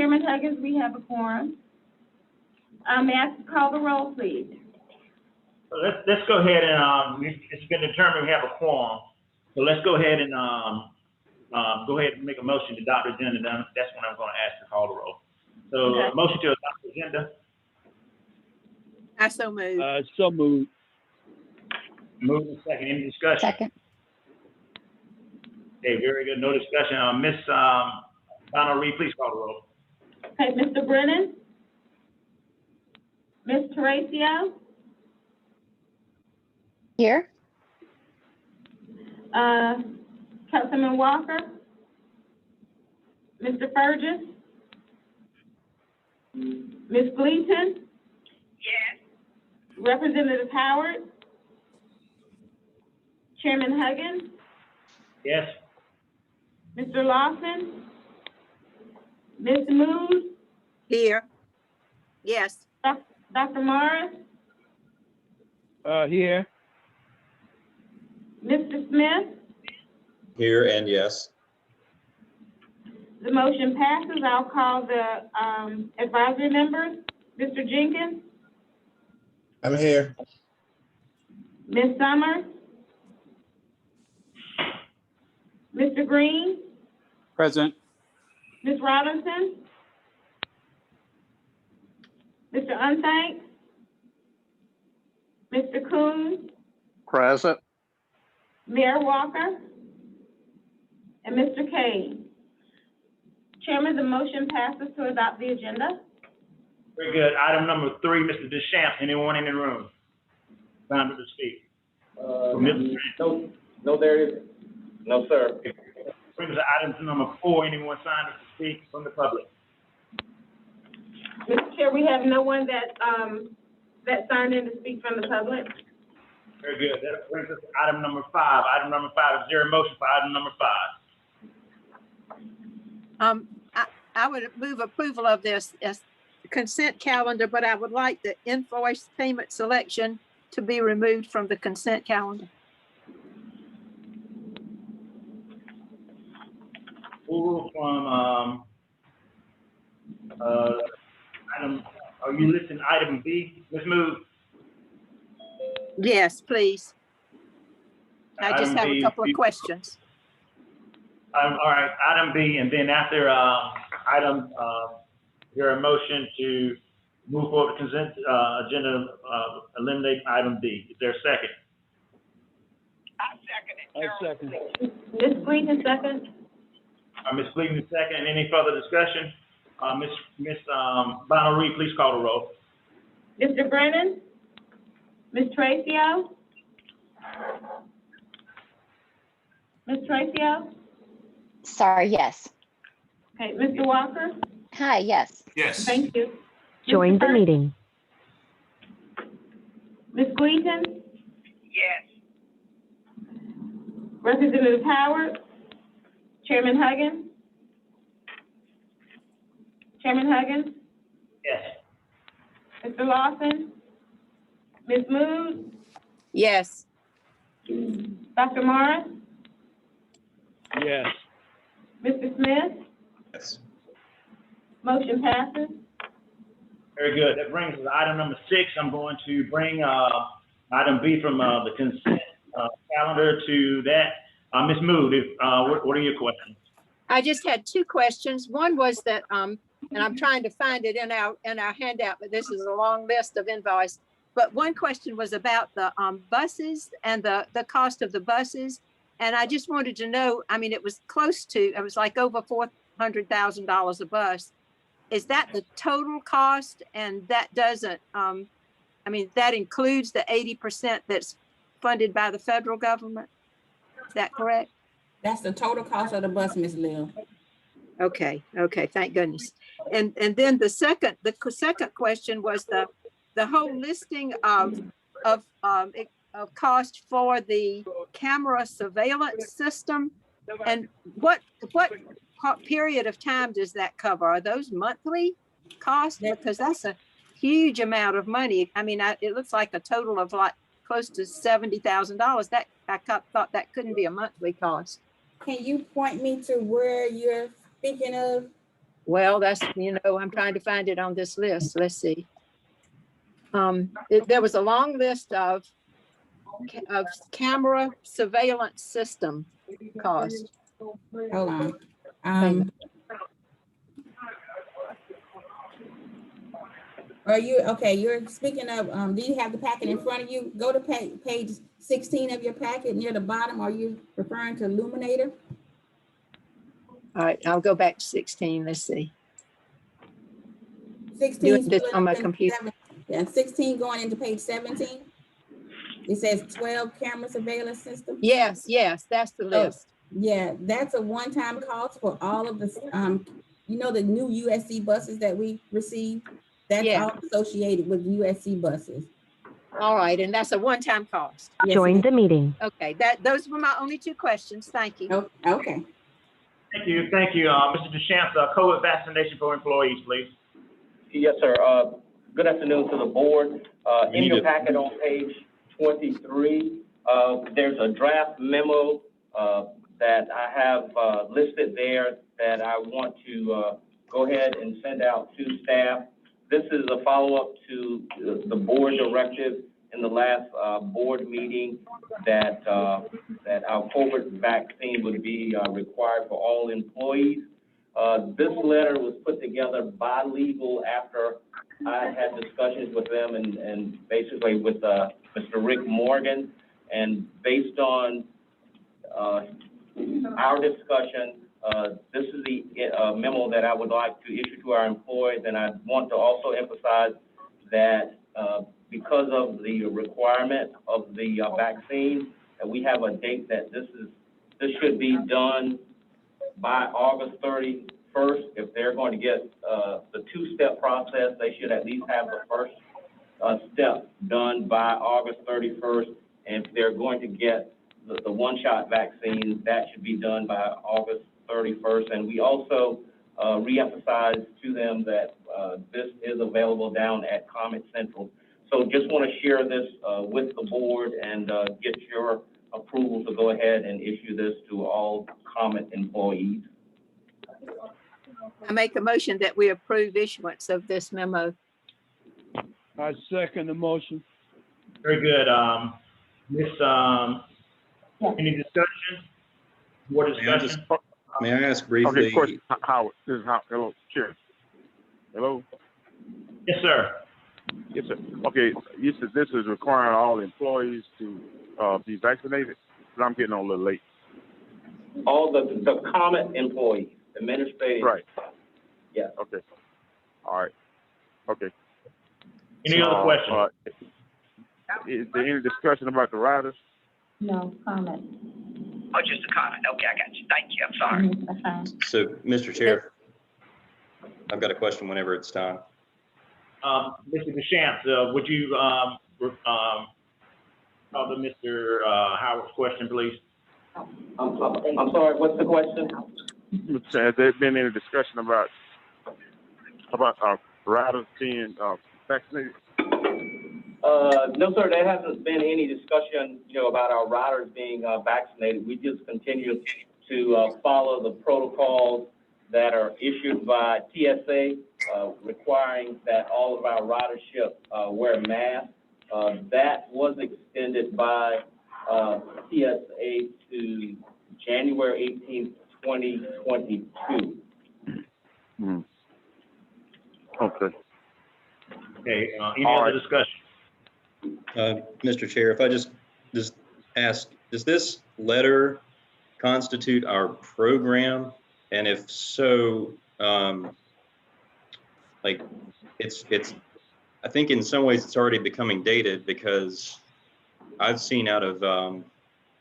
Chairman Huggins, we have a quorum. May I call the roll, please? Let's go ahead and, it's been determined we have a quorum. So let's go ahead and, make a motion to adopt the agenda. Then that's when I'm gonna ask to call the roll. So Okay. motion to adopt the agenda. I so move. So moved. Move in second. Any discussion? Second. Okay, very good. No discussion. Ms. Donald Reed, please call the roll. Okay, Mr. Brennan? Ms. Teresa? Here. Councilman Walker? Mr. Fergus? Ms. Gleason? Yes. Representative Howard? Chairman Huggins? Yes. Mr. Lawson? Ms. Mood? Here. Yes. Dr. Morris? Here. Mr. Smith? Here and yes. The motion passes. I'll call the advisory members. Mr. Jenkins? I'm here. Ms. Summers? Mr. Green? Present. Ms. Robinson? Mr. Unthank? Mr. Coons? Present. Mayor Walker? And Mr. Kane? Chairman, the motion passes to adopt the agenda. Very good. Item number 3, Mr. Deschamps. Anyone in the room? Bound to speak. No, there is. No, sir. Brings us to item number 4. Anyone signed up to speak from the public? Mr. Chair, we have no one that signed in to speak from the public. Very good. That brings us to item number 5. Item number 5, is there a motion for item number 5? I would move approval of this as consent calendar, but I would like the invoice payment selection to be removed from the consent calendar. Approval from, item, are you listing item B? Ms. Mood? Yes, please. I just Item have a B, couple of questions. all right, item B, and then after, item, is there a motion to move forward to consent, agenda, eliminate item D? Is there a second? I second. Ms. Gleason, second. Ms. Gleason, second. Any further discussion? Ms. Bonner Reed, please call the roll. Mr. Brennan? Ms. Tracio? Ms. Tracio? Sorry, yes. Okay, Mr. Walker? Hi, yes. Yes. Thank you. Join Mr. the Ferguson? meeting. Ms. Gleason? Yes. Representative Howard? Chairman Huggins? Chairman Huggins? Yes. Mr. Lawson? Ms. Mood? Yes. Dr. Morris? Yes. Mr. Smith? Yes. Motion passes. Very good. That brings us to item number 6. I'm going to bring item B from the consent calendar to that. Ms. Mood, what are your questions? I just had two questions. One was that, and I'm trying to find it in our handout, but this is a long list of invoice. But one question was about the buses and the cost of the buses. And I just wanted to know, I mean, it was like over $400,000 a bus. Is that the total cost? And that doesn't, that includes the 80% that's funded by the federal government? Is that correct? That's the total cost of the bus, Ms. Lil. Okay, thank goodness. And then the second question was the whole listing of cost for the camera surveillance system. And what period of time does that cover? Are those monthly costs? Because that's a huge amount of money. I mean, it looks like a total of like close to $70,000. That I thought that couldn't be a monthly cost. Can you point me to where you're speaking of? Well, that's, I'm trying to find it on this list. Let's see. There was a long list of camera surveillance system cost. Hold on. Are you, okay, you're speaking of, do you have the packet in front of you? Go to page 16 of your packet near the bottom. Are you referring to Illuminator? All right, I'll go back to 16. Let's see. 16 Doing this split on my up into computer. 7. Yeah, 16 going into page 17. It says 12 camera surveillance system. Yes, that's the Oh, list. yeah, that's a one-time cost for all of the, the new USC buses that we received. That's Yeah. all associated with USC buses. All right, and that's a one-time cost. Yes, Join the meeting. Okay, those were my only two questions. Thank you. Oh, okay. Thank you, Mr. DeChamps, COVID vaccination for employees, please. Yes, sir. Good afternoon to the board. In your packet on page 23, there's a draft memo that I have listed there that I want to go ahead and send out to staff. This is a follow-up to the board directive in the last board meeting that our COVID vaccine would be required for all employees. This letter was put together by legal after I had discussions with them and basically with Mr. Rick Morgan, and based on our discussion, this is the memo that I would like to issue to our employees, and I want to also emphasize that because of the requirement of the vaccine, that we have a date that this should be done by August 31st. If they're going to get the two-step process, they should at least have the first step done by August 31st. And if they're going to get the one-shot vaccine, that should be done by August 31st. And we also reemphasize to them that this is available down at Comet Central. So just want to share this with the board and get your approval to go ahead and issue this to all Comet employees. I make a motion that we approve issuance of this memo. I second the motion. Very good. Any discussion? More discussion? May I ask Okay, briefly? question, Howard, this is Howard, hello, Chair. Hello? Yes, sir. Yes, sir. Okay, you said this is requiring all employees to be vaccinated, but I'm getting on a little late. All the Comet employees, administrative. Right. Yes. Okay. All right. Okay. Any other questions? Is there any discussion about the riders? No, comment. Oh, just a comment. Okay, I got you. Thank you. I'm sorry. That's fine. So, Mr. Chair, I've got a question whenever it's time. Mr. DeChamps, would you call to Mr. Howard's question, please? I'm sorry, what's the question? Has there been any discussion about riders being vaccinated? No, sir, there hasn't been any discussion, about our riders being vaccinated. We just continue to follow the protocols that are issued by TSA, requiring that all of our ridership wear masks. That was extended by TSA to January 18th, 2022. Hmm. Okay. Okay, any All other right. discussion? Mr. Chair, if I just ask, does this letter constitute our program? And if so, it's, I think in some ways it's already becoming dated, because I've seen out of,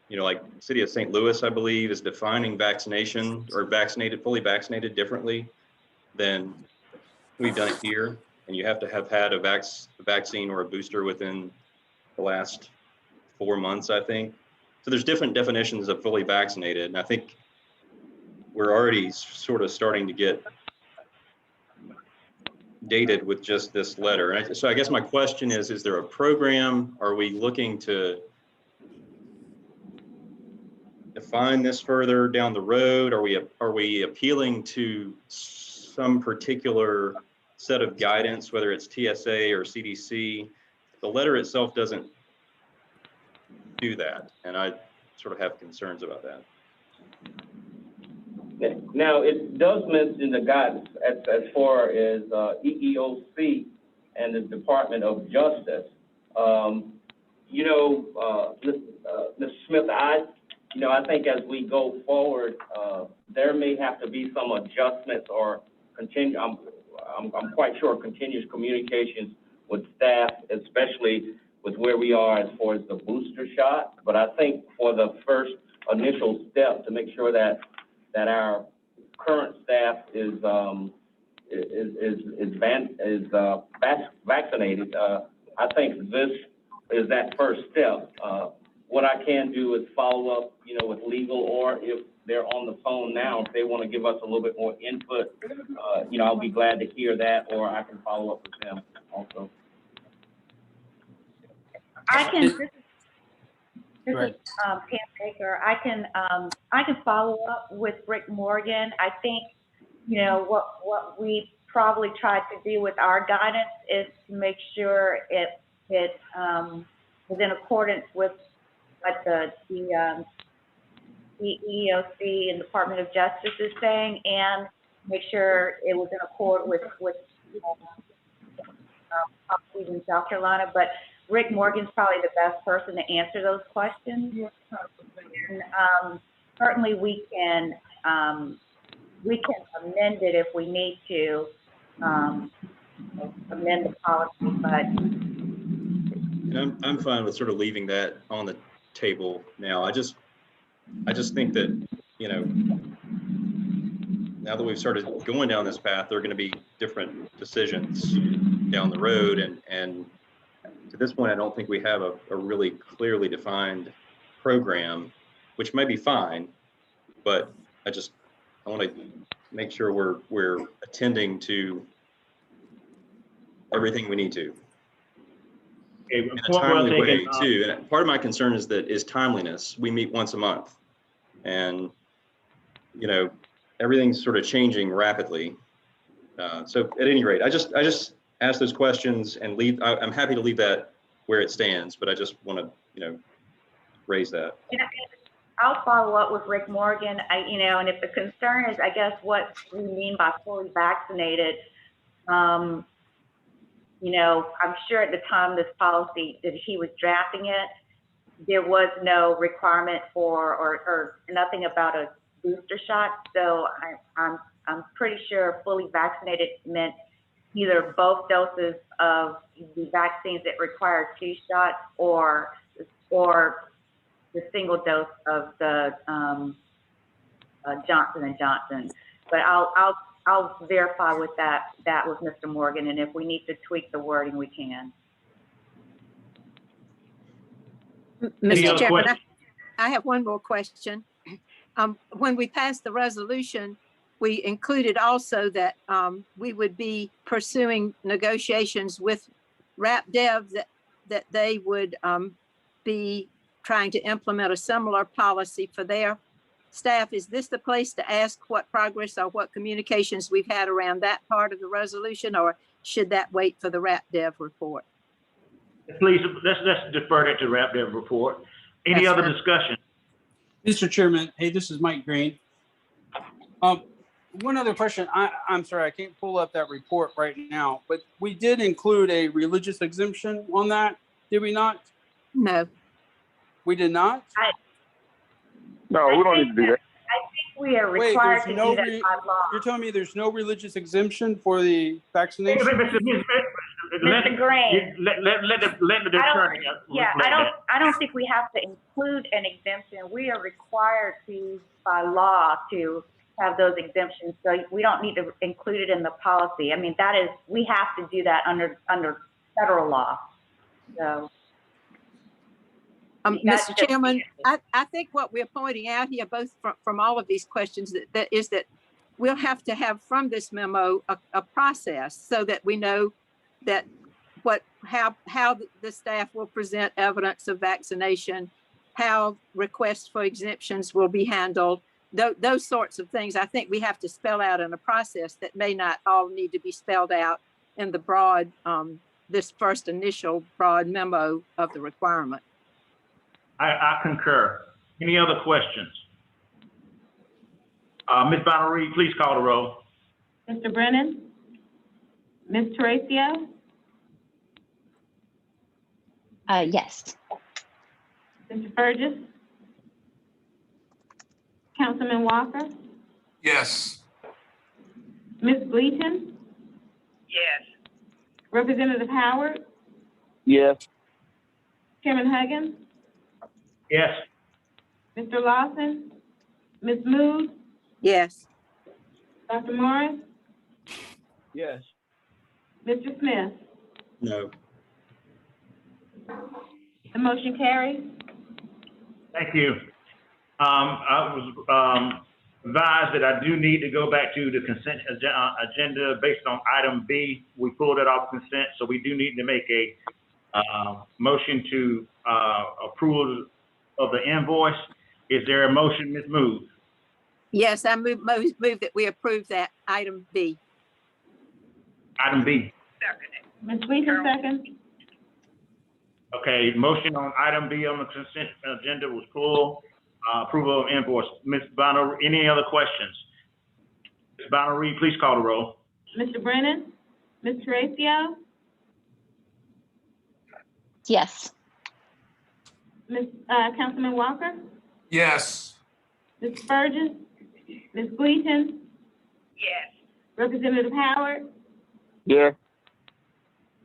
like city of St. Louis, I believe, is defining vaccination or fully vaccinated differently than we've done it here. And you have to have had a vaccine or a booster within the last 4 months, I think. So there's different definitions of fully vaccinated. And I think we're already sort of starting to get dated with just this letter. And so I guess my question is there a program? Are we looking to define this further down the road? Are we appealing to some particular set of guidance, whether it's TSA or CDC. The letter itself doesn't do that, and I sort of have concerns about that. Now, it does mention the guidance as far as EEOC and the Department of Justice. You know, Mr. Smith, I think as we go forward, there may have to be some adjustments or I'm quite sure continuous communications with staff, especially with where we are as far as the booster shot. But I think for the first initial step to make sure that our current staff is vaccinated, I think this is that first step. What I can do is follow up, with legal, or if they're on the phone now, if they want to give us a little bit more input, I'll be glad to hear that, or I can follow up with them also. This is Pam Baker. I can follow up with Rick Morgan. I think, what we probably tried to do with our guidance is to make sure it was in accordance with what the EEOC and Department of Justice is saying, and make sure it was in accord with policies in South Carolina. But Rick Morgan's probably the best person to answer those questions. And, certainly we can amend it if we need to, amend the policy, but. And I'm fine with sort of leaving that on the table now. I just think that, now that we've started going down this path, there are going to be different decisions down the road. And to this point, I don't think we have a really clearly defined program, which may be fine, but I want to make sure we're attending to everything we need to. Okay, In a timely way too. And part of my concern is timeliness. We meet once a month, and everything's sort of changing rapidly. So at any rate, I just ask those questions and leave. I'm happy to leave that where it stands, but I just want to raise that. I'll follow up with Rick Morgan. And if the concern is, I guess, what we mean by fully vaccinated. I'm sure at the time this policy, that he was drafting it, there was no requirement for, or nothing about a booster shot. So I'm pretty sure fully vaccinated meant either both doses of the vaccines that require 2 shots, or the single dose of the Johnson & Johnson. But I'll verify with that with Mr. Morgan, and if we need to tweak the wording, we can. Mr. Chairman, I have one more question. When we passed the resolution, we included also that we would be pursuing negotiations with RAPDev that they would be trying to implement a similar policy for their staff. Is this the place to ask what progress or what communications we've had around that part of the resolution, or should that wait for the RAPDev report? Please, let's defer that to RAPDev report. Any other discussion? Mr. Chairman, hey, this is Mike Green. One other question. I'm sorry, I can't pull up that report right now, but we did include a religious exemption on that, did we not? No. We did not? No, we don't need to do that. I think we are required to do that by law. You're telling me there's no religious exemption for the vaccination? Mr. Green. Let the attorney. I don't think we have to include an exemption. We are required to, by law, to have those exemptions. So we don't need to include it in the policy. I mean, we have to do that under federal law. So. Mr. Chairman, I think what we're pointing out here, both from all of these questions, that we'll have to have from this memo a process so that we know that how the staff will present evidence of vaccination, how requests for exemptions will be handled, those sorts of things, I think we have to spell out in a process that may not all need to be spelled out in the broad, this first initial broad memo of the requirement. I concur. Any other questions? Ms. Bonnery, please call the roll. Mr. Brennan? Ms. Teresa? Yes. Mr. Burgess? Councilman Walker? Yes. Ms. Gleason? Yes. Representative Howard? Yes. Chairman Huggins? Yes. Mr. Lawson? Ms. Mood? Yes. Dr. Morris? Yes. Mr. Smith? No. The motion carries. Thank you. I was advised that I do need to go back to the consent agenda based on item B. We pulled it off consent, so we do need to make a motion to approval of the invoice. Is there a motion, Ms. Mood? Yes, I move that we approve that item B. Item B. Ms. Gleason, second. Okay, motion on item B on the consent agenda was pulled. Approval of invoice. Ms. Bonner, any other questions? Ms. Bonner, please call the roll. Mr. Brennan? Ms. Teresa? Yes. Councilman Walker? Yes. Mr. Burgess? Ms. Gleason? Yes. Representative Howard? Yes.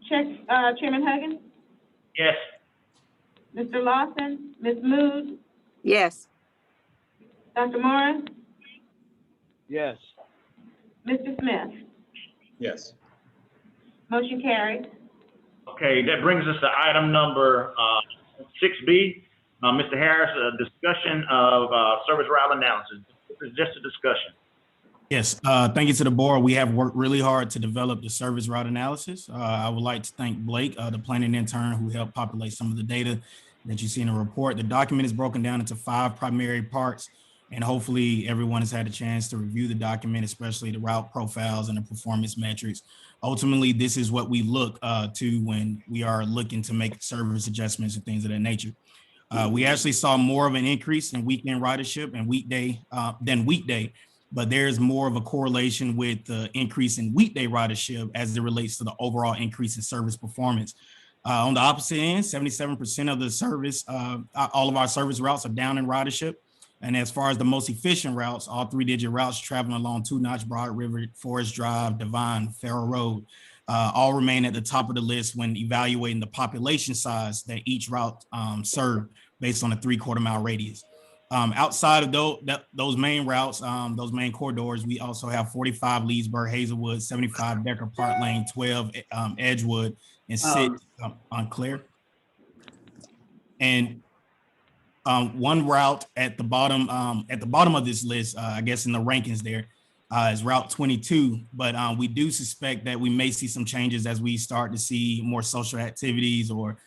Chairman Huggins? Yes. Mr. Lawson? Ms. Mood? Yes. Dr. Morris? Yes. Mr. Smith? Yes. Motion carried. Okay, that brings us to item number 6B. Mr. Harris, a discussion of service route analysis. This is just a discussion. Yes, thank you to the board. We have worked really hard to develop the service route analysis. I would like to thank Blake, the planning intern, who helped populate some of the data that you see in the report. The document is broken down into 5 primary parts, and hopefully everyone has had a chance to review the document, especially the route profiles and the performance metrics. Ultimately, this is what we look to when we are looking to make service adjustments and things of that nature. We actually saw more of an increase in weekend ridership and weekday than weekday, but there's more of a correlation with the increase in weekday ridership as it relates to the overall increase in service performance. On the opposite end, 77% of the service, all of our service routes are down in ridership. And as far as the most efficient routes, all 3-digit routes traveling along 2 Notch, Broad River, Forest Drive, Devine, Farrell Road, all remain at the top of the list when evaluating the population size that each route served based on a 3/4 mile radius. Outside of those main routes, those main corridors, we also have 45 Leesburg, Hazelwood, 75 Decker Park Lane, 12 Edgewood, and 6 on Claire. And one route at the bottom of this list, I guess in the rankings there, is Route 22. But we do suspect that we may see some changes as we start to see more social activities or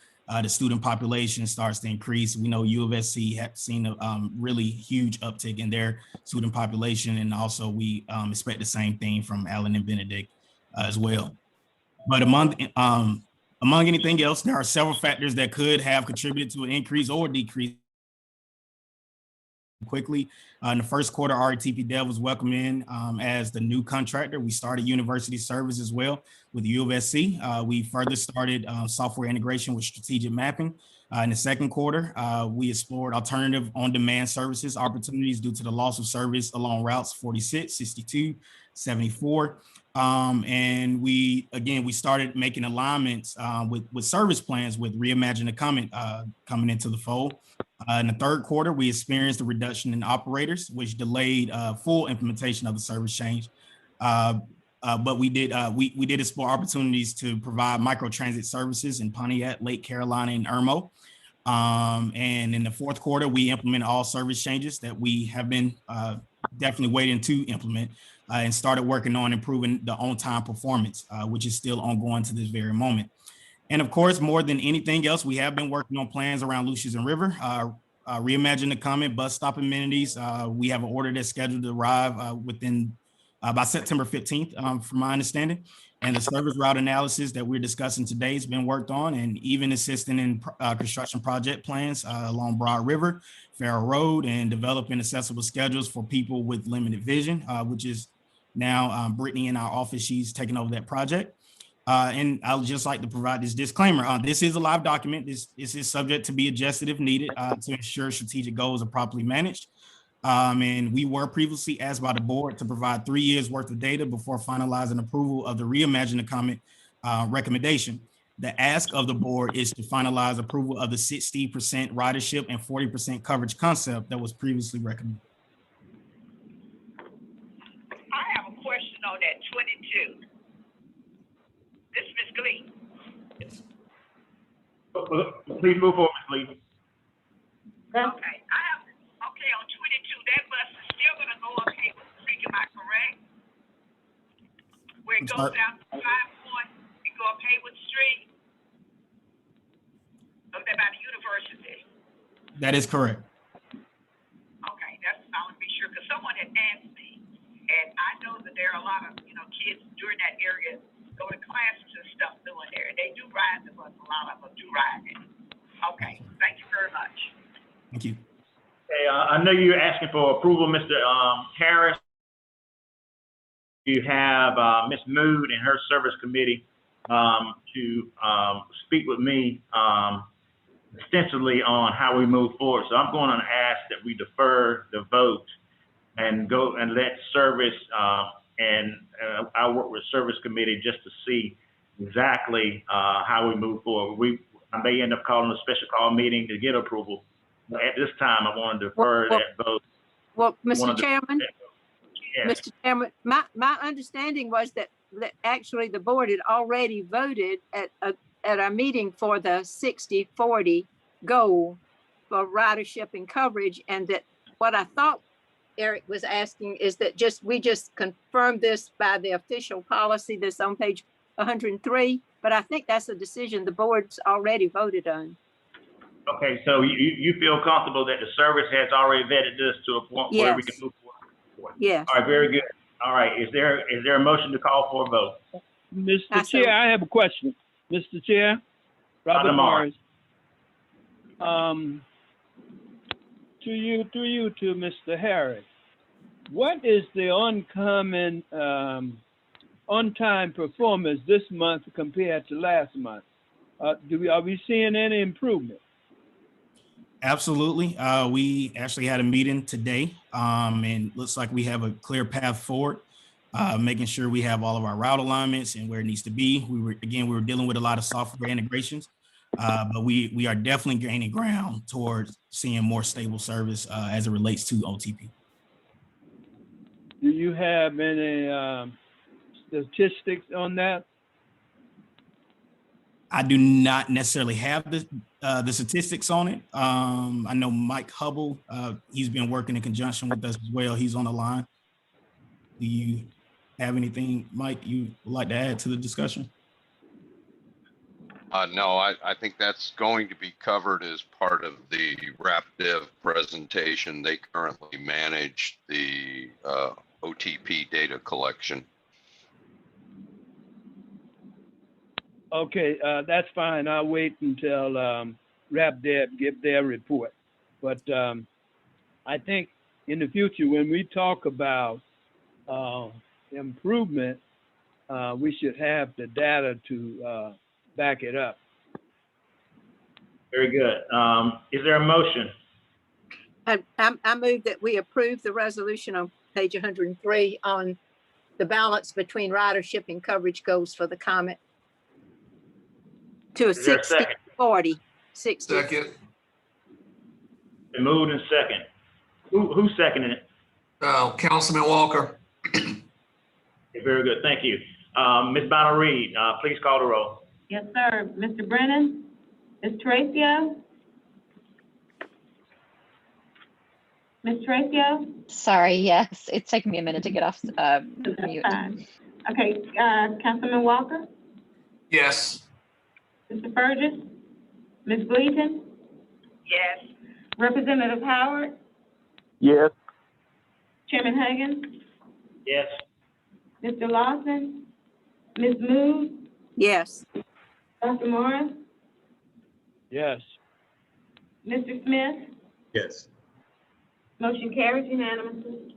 the student population starts to increase. We know U of SC have seen a really huge uptick in their student population, and also we expect the same thing from Allen and Benedict as well. But among anything else, there are several factors that could have contributed to an increase or decrease quickly. In the first quarter, RTP Dev was welcomed in as the new contractor. We started university service as well with U of SC. We further started software integration with strategic mapping. In the second quarter, we explored alternative on-demand services opportunities due to the loss of service along routes 46, 62, 74. And we started making alignments with service plans with Reimagine the Comment coming into the fold. In the third quarter, we experienced a reduction in operators, which delayed full implementation of the service change. But we did explore opportunities to provide microtransit services in Pontiac, Lake Carolina, and Irmo. And in the fourth quarter, we implemented all service changes that we have been definitely waiting to implement and started working on improving the on-time performance, which is still ongoing to this very moment. And of course, more than anything else, we have been working on plans around Lucius and River, Reimagine the Comment bus stop amenities. We have an order that's scheduled to arrive by September 15th, from my understanding. And the service route analysis that we're discussing today has been worked on, and even assisting in construction project plans along Broad River, Farrell Road, and developing accessible schedules for people with limited vision, which is now Brittany in our office. She's taking over that project. And I would just like to provide this disclaimer. This is a live document. This is subject to be adjusted if needed to ensure strategic goals are properly managed. And we were previously asked by the board to provide 3 years worth of data before finalizing approval of the Reimagine the Comment recommendation. The ask of the board is to finalize approval of the 60% ridership and 40% coverage concept that was previously recommended. I have a question on that 22. This is Ms. Glee. Yes. Please move forward, Ms. Lee. Okay, okay, on 22, that bus is still gonna go up Haywood Creek, am I correct? Where it goes down to 5 Point and go up Haywood Street? Up there by the university. That is correct. Okay, that's, I want to be sure, because someone had asked me, and I know that there are a lot of, kids during that area go to classes and stuff doing there, and they do ride the bus, a lot of them do ride it. Okay, thank you very much. Thank you. Okay, I know you're asking for approval, Mr. Harris. You have Ms. Mood and her service committee to speak with me extensively on how we move forward. So I'm going to ask that we defer the vote and go and let service and I'll work with service committee just to see exactly how we move forward. I may end up calling a special call meeting to get approval. But at this time, I want to defer that vote. Well, Mr. Chairman, Yes. Mr. Chairman, my understanding was that actually the board had already voted at our meeting for the 60-40 goal for ridership and coverage, and that what I thought Eric was asking is that we just confirmed this by the official policy that's on page 103, but I think that's a decision the board's already voted on. Okay, so you feel comfortable that the service has already vetted this to a point where we can move forward? Yes. All right, very good. All right, is there a motion to call for a vote? Mr. Chair, I have a question. Mr. Chair, Robert Morris. To you, to Mr. Harris. What is the oncoming on-time performance this month compared to last month? Are we seeing any improvement? Absolutely. We actually had a meeting today, and looks like we have a clear path forward, making sure we have all of our route alignments and where it needs to be. We were dealing with a lot of software integrations, but we are definitely gaining ground towards seeing more stable service as it relates to OTP. Do you have any statistics on that? I do not necessarily have the statistics on it. I know Mike Hubble, he's been working in conjunction with us as well. He's on the line. Do you have anything, Mike, you would like to add to the discussion? No, I think that's going to be covered as part of the RapDev presentation. They currently manage the OTP data collection. Okay, that's fine. I'll wait until RapDev give their report. But I think in the future, when we talk about improvement, we should have the data to back it up. Very good. Is there a motion? I move that we approve the resolution on page 103 on the balance between ridership and coverage goals for the comment to a 60-40. 60. Second. Been moved and second. Who seconded it? Councilman Walker. Okay, very good. Thank you. Ms. Bonner-Reed, please call the roll. Yes, sir. Mr. Brennan? Ms. Tracio? Ms. Tracio? Sorry, yes, it's taking me a minute to get off mute. Fine. Okay, Councilman Walker? Yes. Mr. Burgess? Ms. Gleason? Yes. Representative Howard, Yes. Chairman Huggins, Yes. Mr. Lawson, Ms. Mood, Yes. Dr. Morris, Yes. Mr. Smith. Yes. Motion carries unanimously.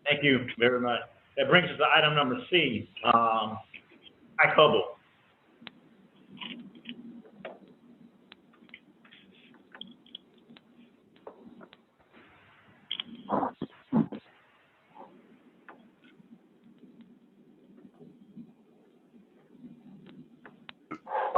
Thank you very much. That brings us to item number C, ICOBO.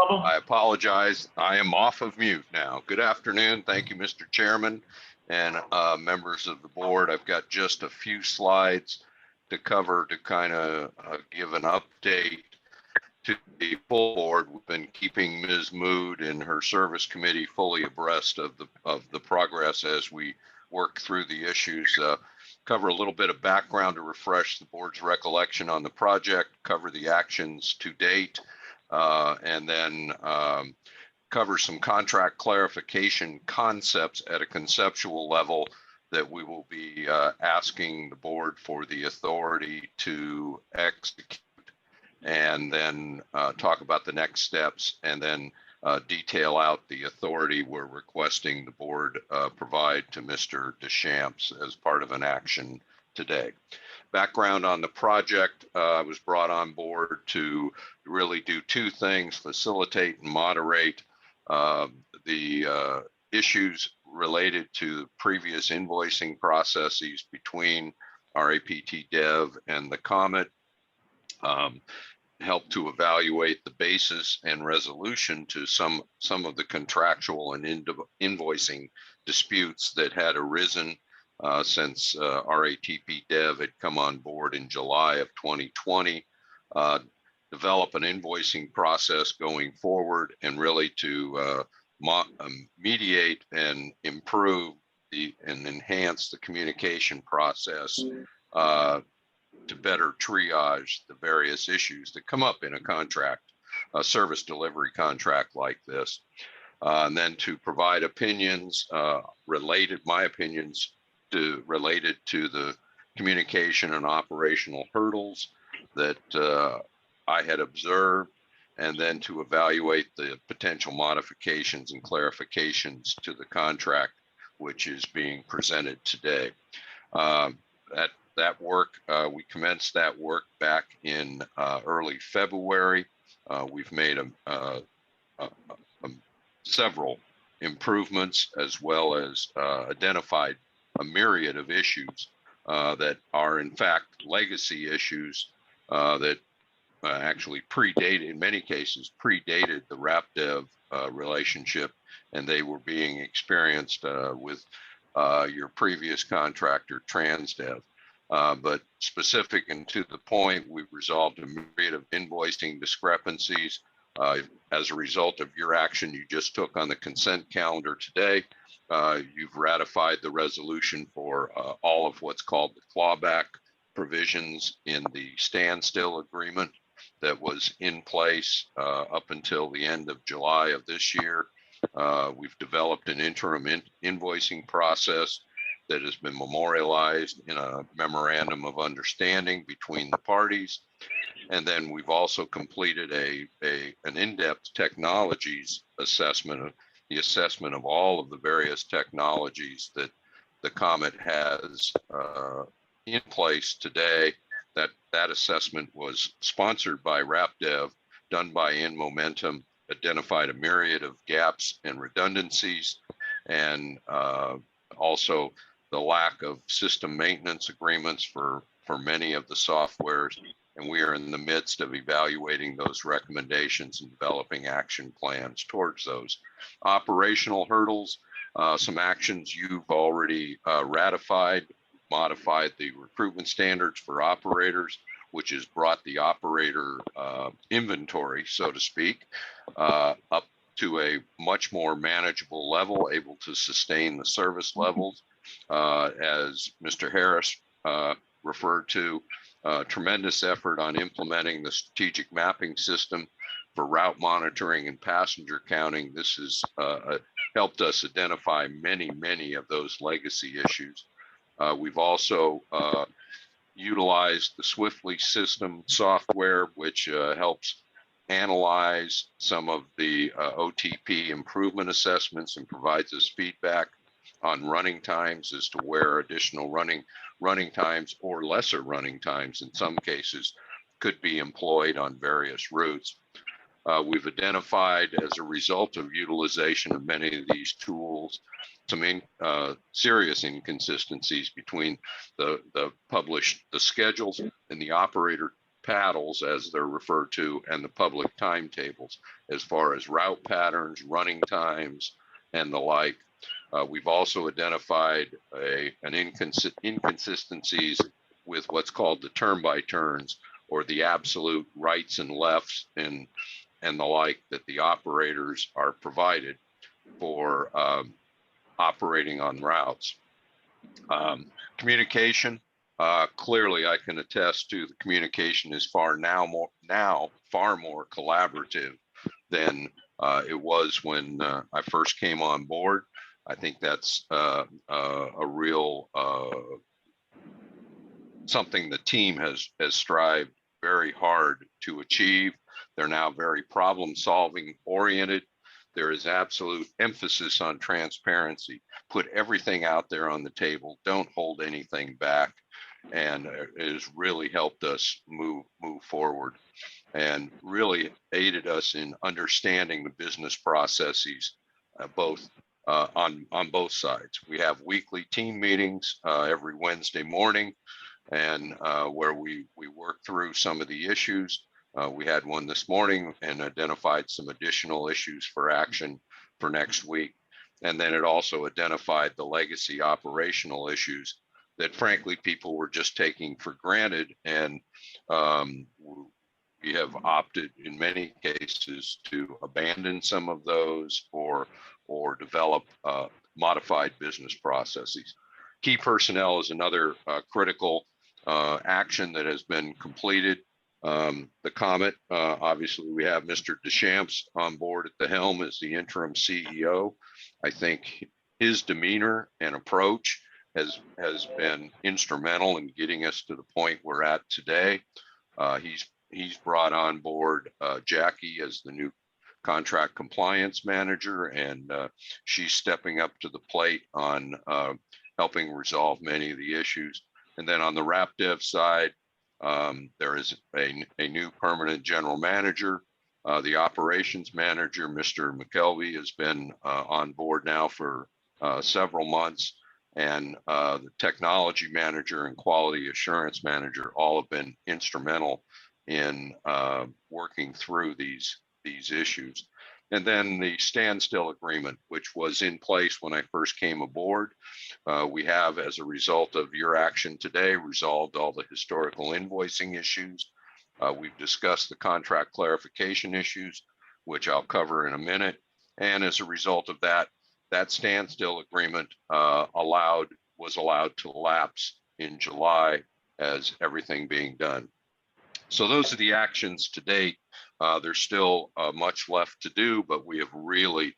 I apologize. I am off of mute now. Good afternoon. Thank you, Mr. Chairman and members of the board. I've got just a few slides to cover to kind of give an update to the full board. We've been keeping Ms. Mood and her service committee fully abreast of the progress as we work through the issues. Cover a little bit of background to refresh the board's recollection on the project, cover the actions to date, and then cover some contract clarification concepts at a conceptual level that we will be asking the board for the authority to execute, and then talk about the next steps, and then detail out the authority we're requesting the board provide to Mr. Deschamps as part of an action today. Background on the project, I was brought on board to really do two things: facilitate and moderate the issues related to previous invoicing processes between RAPT Dev and the Comet, help to evaluate the basis and resolution to some of the contractual and invoicing disputes that had arisen since RATP Dev had come on board in July of 2020, develop an invoicing process going forward, and really to mediate and improve and enhance the communication process to better triage the various issues that come up in a contract, a service delivery contract like this. And then to provide opinions my opinions related to the communication and operational hurdles that I had observed, and then to evaluate the potential modifications and clarifications to the contract, which is being presented today. That work, we commenced that work back in early February. We've made several improvements, as well as identified a myriad of issues that are in fact legacy issues that actually predated, in many cases, predated the RapDev relationship, and they were being experienced with your previous contractor, TransDev. But specific and to the point, we've resolved a myriad of invoicing discrepancies as a result of your action you just took on the consent calendar today. You've ratified the resolution for all of what's called the clawback provisions in the standstill agreement that was in place up until the end of July of this year. We've developed an interim invoicing process that has been memorialized in a memorandum of understanding between the parties. And then we've also completed an in-depth technologies assessment, the assessment of all of the various technologies that the Comet has in place today. That assessment was sponsored by RapDev, done by InMomentum, identified a myriad of gaps and redundancies, and also the lack of system maintenance agreements for many of the softwares. And we are in the midst of evaluating those recommendations and developing action plans towards those. Operational hurdles, some actions you've already ratified, modified the recruitment standards for operators, which has brought the operator inventory, so to speak, up to a much more manageable level, able to sustain the service levels. As Mr. Harris referred to, tremendous effort on implementing the strategic mapping system for route monitoring and passenger counting. This is helped us identify many of those legacy issues. We've also utilized the Swiftly system software, which helps analyze some of the OTP improvement assessments and provides us feedback on running times as to where additional running times or lesser running times in some cases could be employed on various routes. We've identified, as a result of utilization of many of these tools, some serious inconsistencies between the schedules and the operator paddles, as they're referred to, and the public timetables, as far as route patterns, running times, and the like. We've also identified inconsistencies with what's called the turn by turns, or the absolute rights and lefts and the like that the operators are provided for operating on routes. Communication, clearly I can attest to the communication is far more collaborative than it was when I first came on board. I think that's a real something the team has strived very hard to achieve. They're now very problem-solving oriented. There is absolute emphasis on transparency. Put everything out there on the table. Don't hold anything back. And it has really helped us move forward, and really aided us in understanding the business processes, both on both sides. We have weekly team meetings every Wednesday morning, and where we work through some of the issues. We had one this morning and identified some additional issues for action for next week. And then it also identified the legacy operational issues that frankly people were just taking for granted. And we have opted in many cases to abandon some of those or develop modified business processes. Key personnel is another critical action that has been completed. The Comet, obviously we have Mr. Deschamps on board at the helm as the interim CEO. I think his demeanor and approach has been instrumental in getting us to the point we're at today. He's brought on board Jackie as the new contract compliance manager, and she's stepping up to the plate on helping resolve many of the issues. And then on the RapDev side, there is a new permanent general manager. The operations manager, Mr. McKelvey, has been on board now for several months, and the technology manager and quality assurance manager all have been instrumental in working through these issues. And then the standstill agreement, which was in place when I first came aboard. We have, as a result of your action today, resolved all the historical invoicing issues. We've discussed the contract clarification issues, which I'll cover in a minute. And as a result of that, that standstill agreement was allowed to lapse in July as everything being done. So those are the actions to date. There's still much left to do, but we have really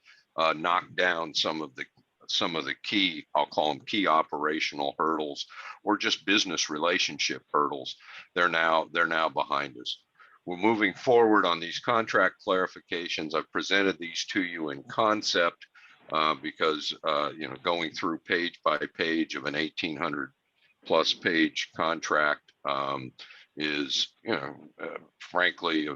knocked down some of the key, I'll call them key operational hurdles, or just business relationship hurdles. They're now behind us. We're moving forward on these contract clarifications. I've presented these to you in concept because going through page by page of an 1,800 plus page contract is, frankly,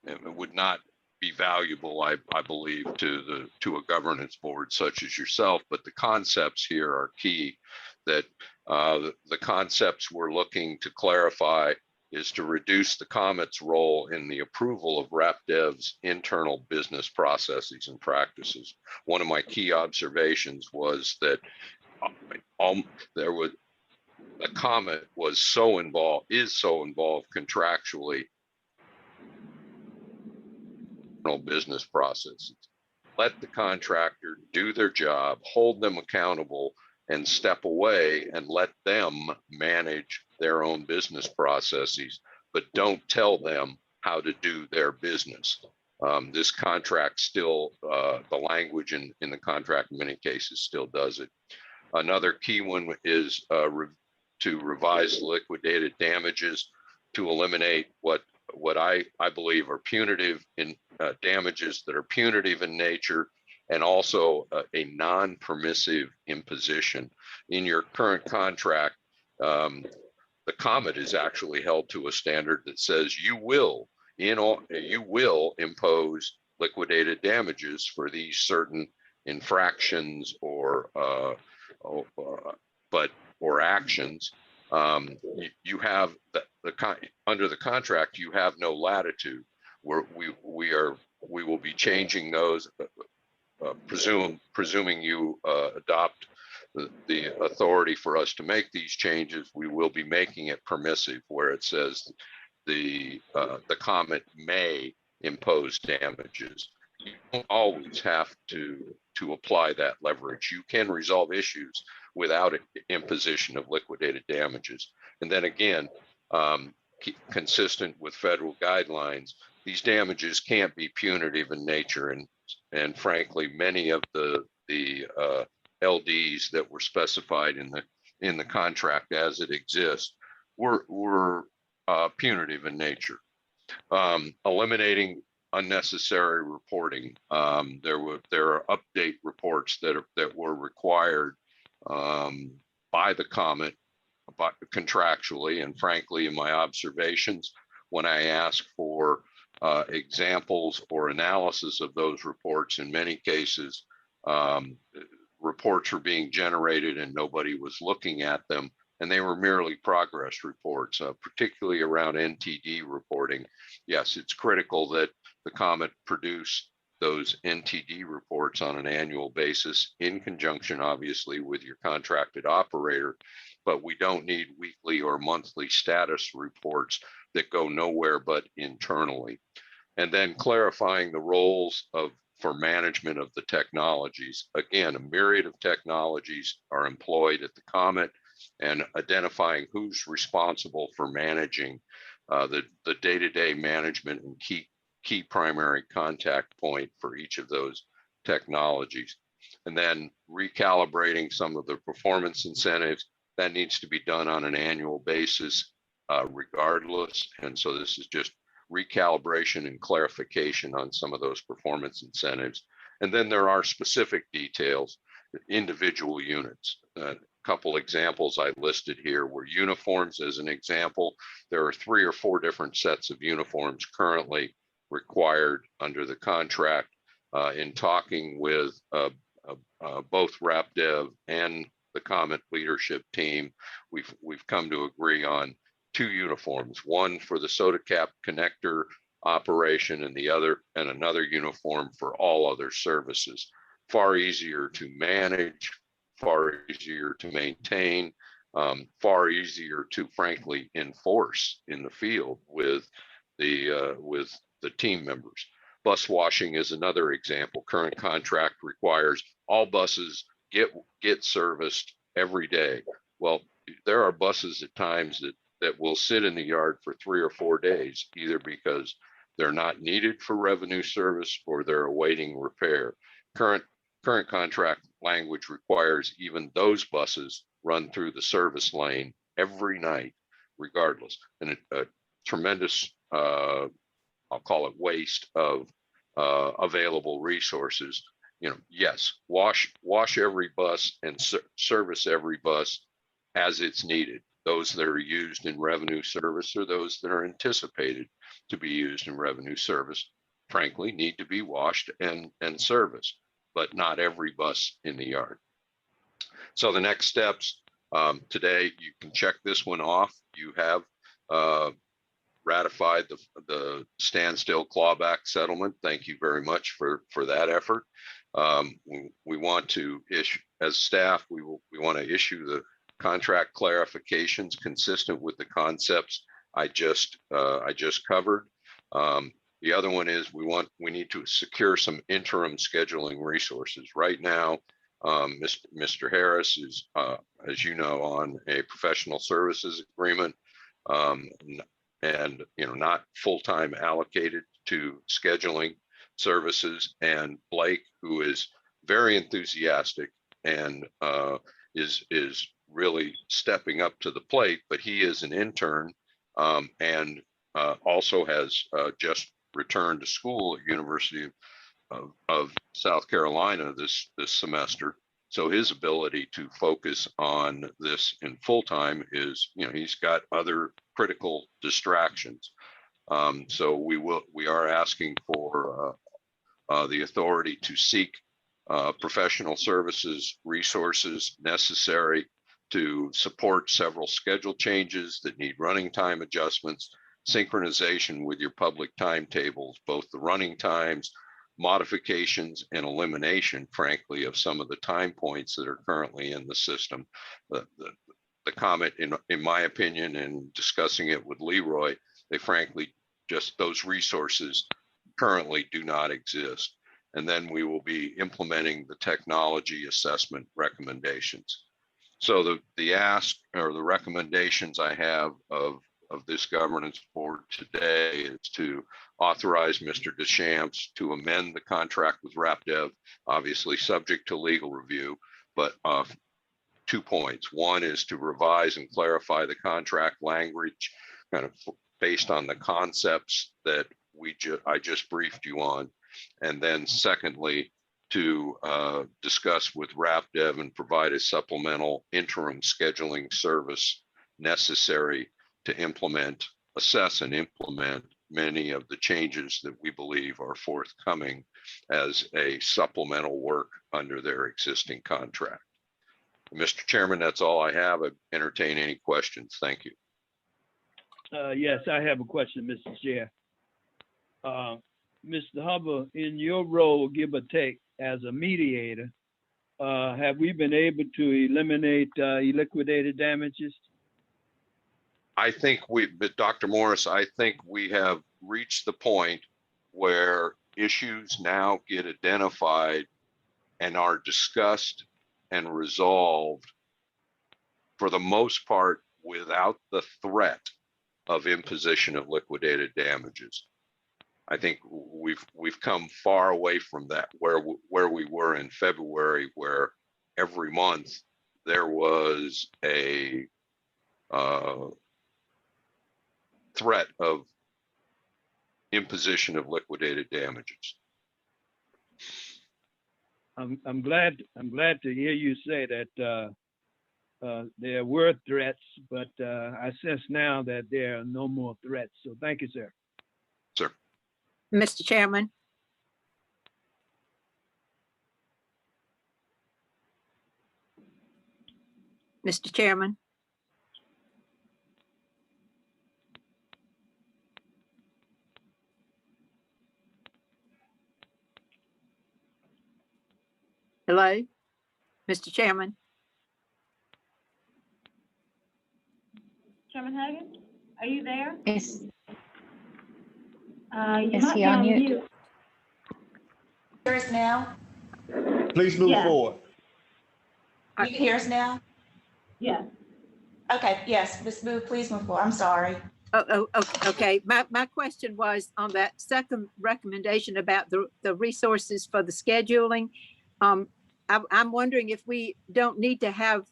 it would not be valuable, I believe, to a governance board such as yourself. But the concepts here are key. That the concepts we're looking to clarify is to reduce the Comet's role in the approval of RapDev's internal business processes and practices. One of my key observations was that the Comet is so involved contractually in business processes. Let the contractor do their job, hold them accountable, and step away and let them manage their own business processes, but don't tell them how to do their business. This contract still, the language in the contract in many cases still does it. Another key one is to revise liquidated damages to eliminate what I believe are punitive in damages that are punitive in nature, and also a non-permissive imposition. In your current contract, the COMET is actually held to a standard that says you will impose liquidated damages for these certain infractions or actions. You have under the contract, you have no latitude. We will be changing those, presuming you adopt the authority for us to make these changes. We will be making it permissive, where it says the COMET may impose damages. You don't always have to apply that leverage. You can resolve issues without imposition of liquidated damages. And then again, consistent with federal guidelines, these damages can't be punitive in nature, and frankly, many of the LDs that were specified in the contract as it exists were punitive in nature. Eliminating unnecessary reporting. There are update reports that were required by the COMET contractually, and frankly, in my observations, when I ask for examples or analysis of those reports, in many cases, reports were being generated and nobody was looking at them, and they were merely progress reports, particularly around NTD reporting. Yes, it's critical that the COMET produce those NTD reports on an annual basis in conjunction, obviously, with your contracted operator, but we don't need weekly or monthly status reports that go nowhere but internally. And then clarifying the roles for management of the technologies. Again, a myriad of technologies are employed at the COMET, and identifying who's responsible for managing the day-to-day management and key primary contact point for each of those technologies. And then recalibrating some of the performance incentives. That needs to be done on an annual basis regardless. And so this is just recalibration and clarification on some of those performance incentives. And then there are specific details, individual units. A couple examples I listed here were uniforms. As an example, there are 3 or 4 different sets of uniforms currently required under the contract. In talking with both RapDev and the COMET leadership team, we've come to agree on 2 uniforms, one for the soda cap connector operation and another uniform for all other services. Far easier to manage, far easier to maintain, far easier to frankly enforce in the field with the team members. Bus washing is another example. Current contract requires all buses get serviced every day. Well, there are buses at times that will sit in the yard for 3 or 4 days, either because they're not needed for revenue service or they're awaiting repair. Current contract language requires even those buses run through the service lane every night, regardless. And a tremendous, I'll call it waste of available resources. Yes, wash every bus and service every bus as it's needed. Those that are used in revenue service or those that are anticipated to be used in revenue service, frankly, need to be washed and serviced, but not every bus in the yard. So the next steps, today, you can check this one off. You have ratified the standstill clawback settlement. Thank you very much for that effort. We want to issue, as staff, we want to issue the contract clarifications consistent with the concepts I just covered. The other one is we need to secure some interim scheduling resources. Right now, Mr. Harris is, as you know, on a professional services agreement, and not full-time allocated to scheduling. Services, and Blake, who is very enthusiastic and is really stepping up to the plate, but he is an intern and also has just returned to school at University of South Carolina this semester. So his ability to focus on this in full time is, he's got other critical distractions. So we are asking for the authority to seek professional services resources necessary to support several schedule changes that need running time adjustments, synchronization with your public timetables, both the running times, modifications, and elimination, frankly, of some of the time points that are currently in the system. The comment, in my opinion, and discussing it with Leroy, they frankly, just those resources currently do not exist. And then we will be implementing the technology assessment recommendations. So the ask or the recommendations I have of this governance board today is to authorize Mr. Deschamps to amend the contract with RapDev, obviously subject to legal review, but 2 points. One is to revise and clarify the contract language kind of based on the concepts that I just briefed you on. And then secondly, to discuss with RapDev and provide a supplemental interim scheduling service necessary to assess and implement many of the changes that we believe are forthcoming as a supplemental work under their existing contract. Mr. Chairman, that's all I have. I entertain any questions. Thank you. Yes, I have a question, Mr. Chair. Mr. Hubbard, in your role, give or take, as a mediator, have we been able to eliminate liquidated damages? I think but Dr. Morris, I think we have reached the point where issues now get identified and are discussed and resolved for the most part without the threat of imposition of liquidated damages. I think we've come far away from that, where we were in February, where every month there was a threat of imposition of liquidated damages. I'm glad to hear you say that there were threats, but I sense now that there are no more threats. So thank you, sir. Sir. Mr. Chairman. Mr. Chairman. Hello, Mr. Chairman. Chairman Hagan, are you there? Is You Is might he be on on mute? mute. Hear us now? Please move forward. You can hear us now? Yes. Okay, yes, please move forward. I'm sorry. Okay. My question was on that second recommendation about the resources for the scheduling. I'm wondering if we don't need to have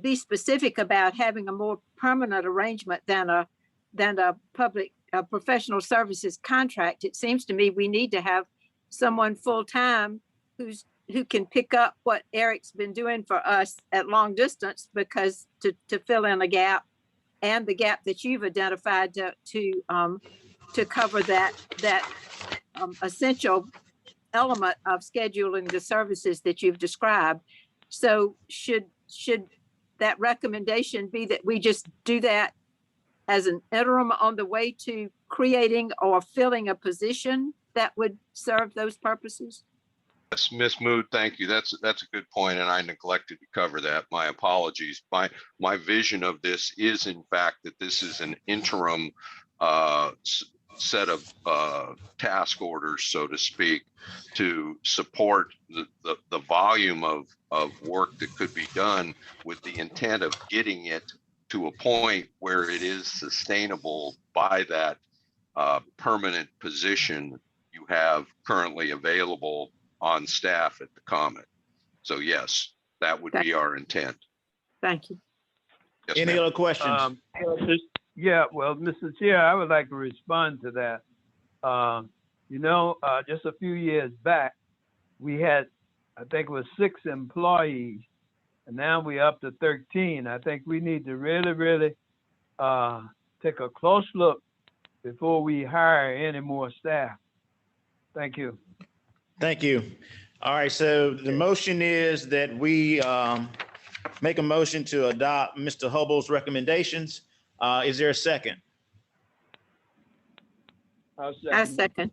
be specific about having a more permanent arrangement than a public professional services contract. It seems to me we need to have someone full-time who can pick up what Eric's been doing for us at long distance, because to fill in a gap, and the gap that you've identified to cover that essential element of scheduling the services that you've described. So should that recommendation be that we just do that as an interim on the way to creating or filling a position that would serve those purposes? Yes, Ms. Mood, thank you. That's a good point, and I neglected to cover that. My apologies. My vision of this is, in fact, that this is an interim set of task orders, so to speak, to support the volume of work that could be done, with the intent of getting it to a point where it is sustainable by that permanent position you you have currently available on staff at the comment. So yes, that would be our intent. Thank you. Yes, Any ma'am. other questions? Yeah, well, Mr. Chair, I would like to respond to that. Just a few years back, we had, I think it was 6 employees, and now we're up to 13. I think we need to really take a close look before we hire any more staff. Thank you. Thank you. All right, so the motion is that we make a motion to adopt Mr. Hubbell's recommendations. Is there a second? I second.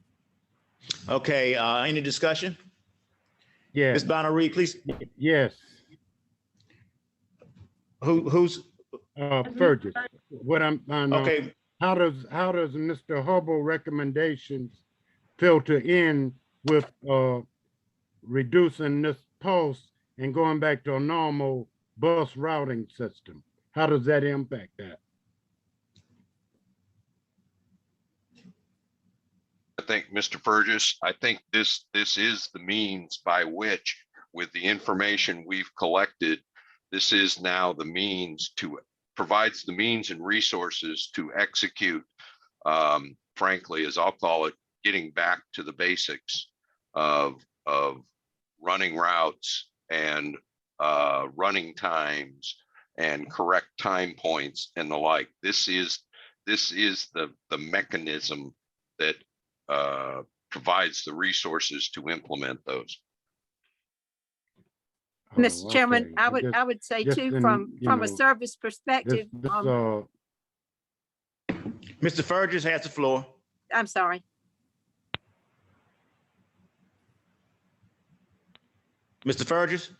Okay, any discussion? Yes. Ms. Bonner Reed, please. Yes. Who's? Fergus. What I'm okay. How does Mr. Hubble recommendations filter in with reducing this pulse and going back to a normal bus routing system? How does that impact that? I think, Mr. Fergus, I think this is the means by which, with the information we've collected, this is now the means to provides the means and resources to execute, frankly, as I'll call it, getting back to the basics of running routes and running times and correct time points and the like. This is the mechanism that provides the resources to implement those. Mr. Chairman, I would say too, from a service perspective. Mr. Fergus has the floor. I'm sorry. Mr. Fergus?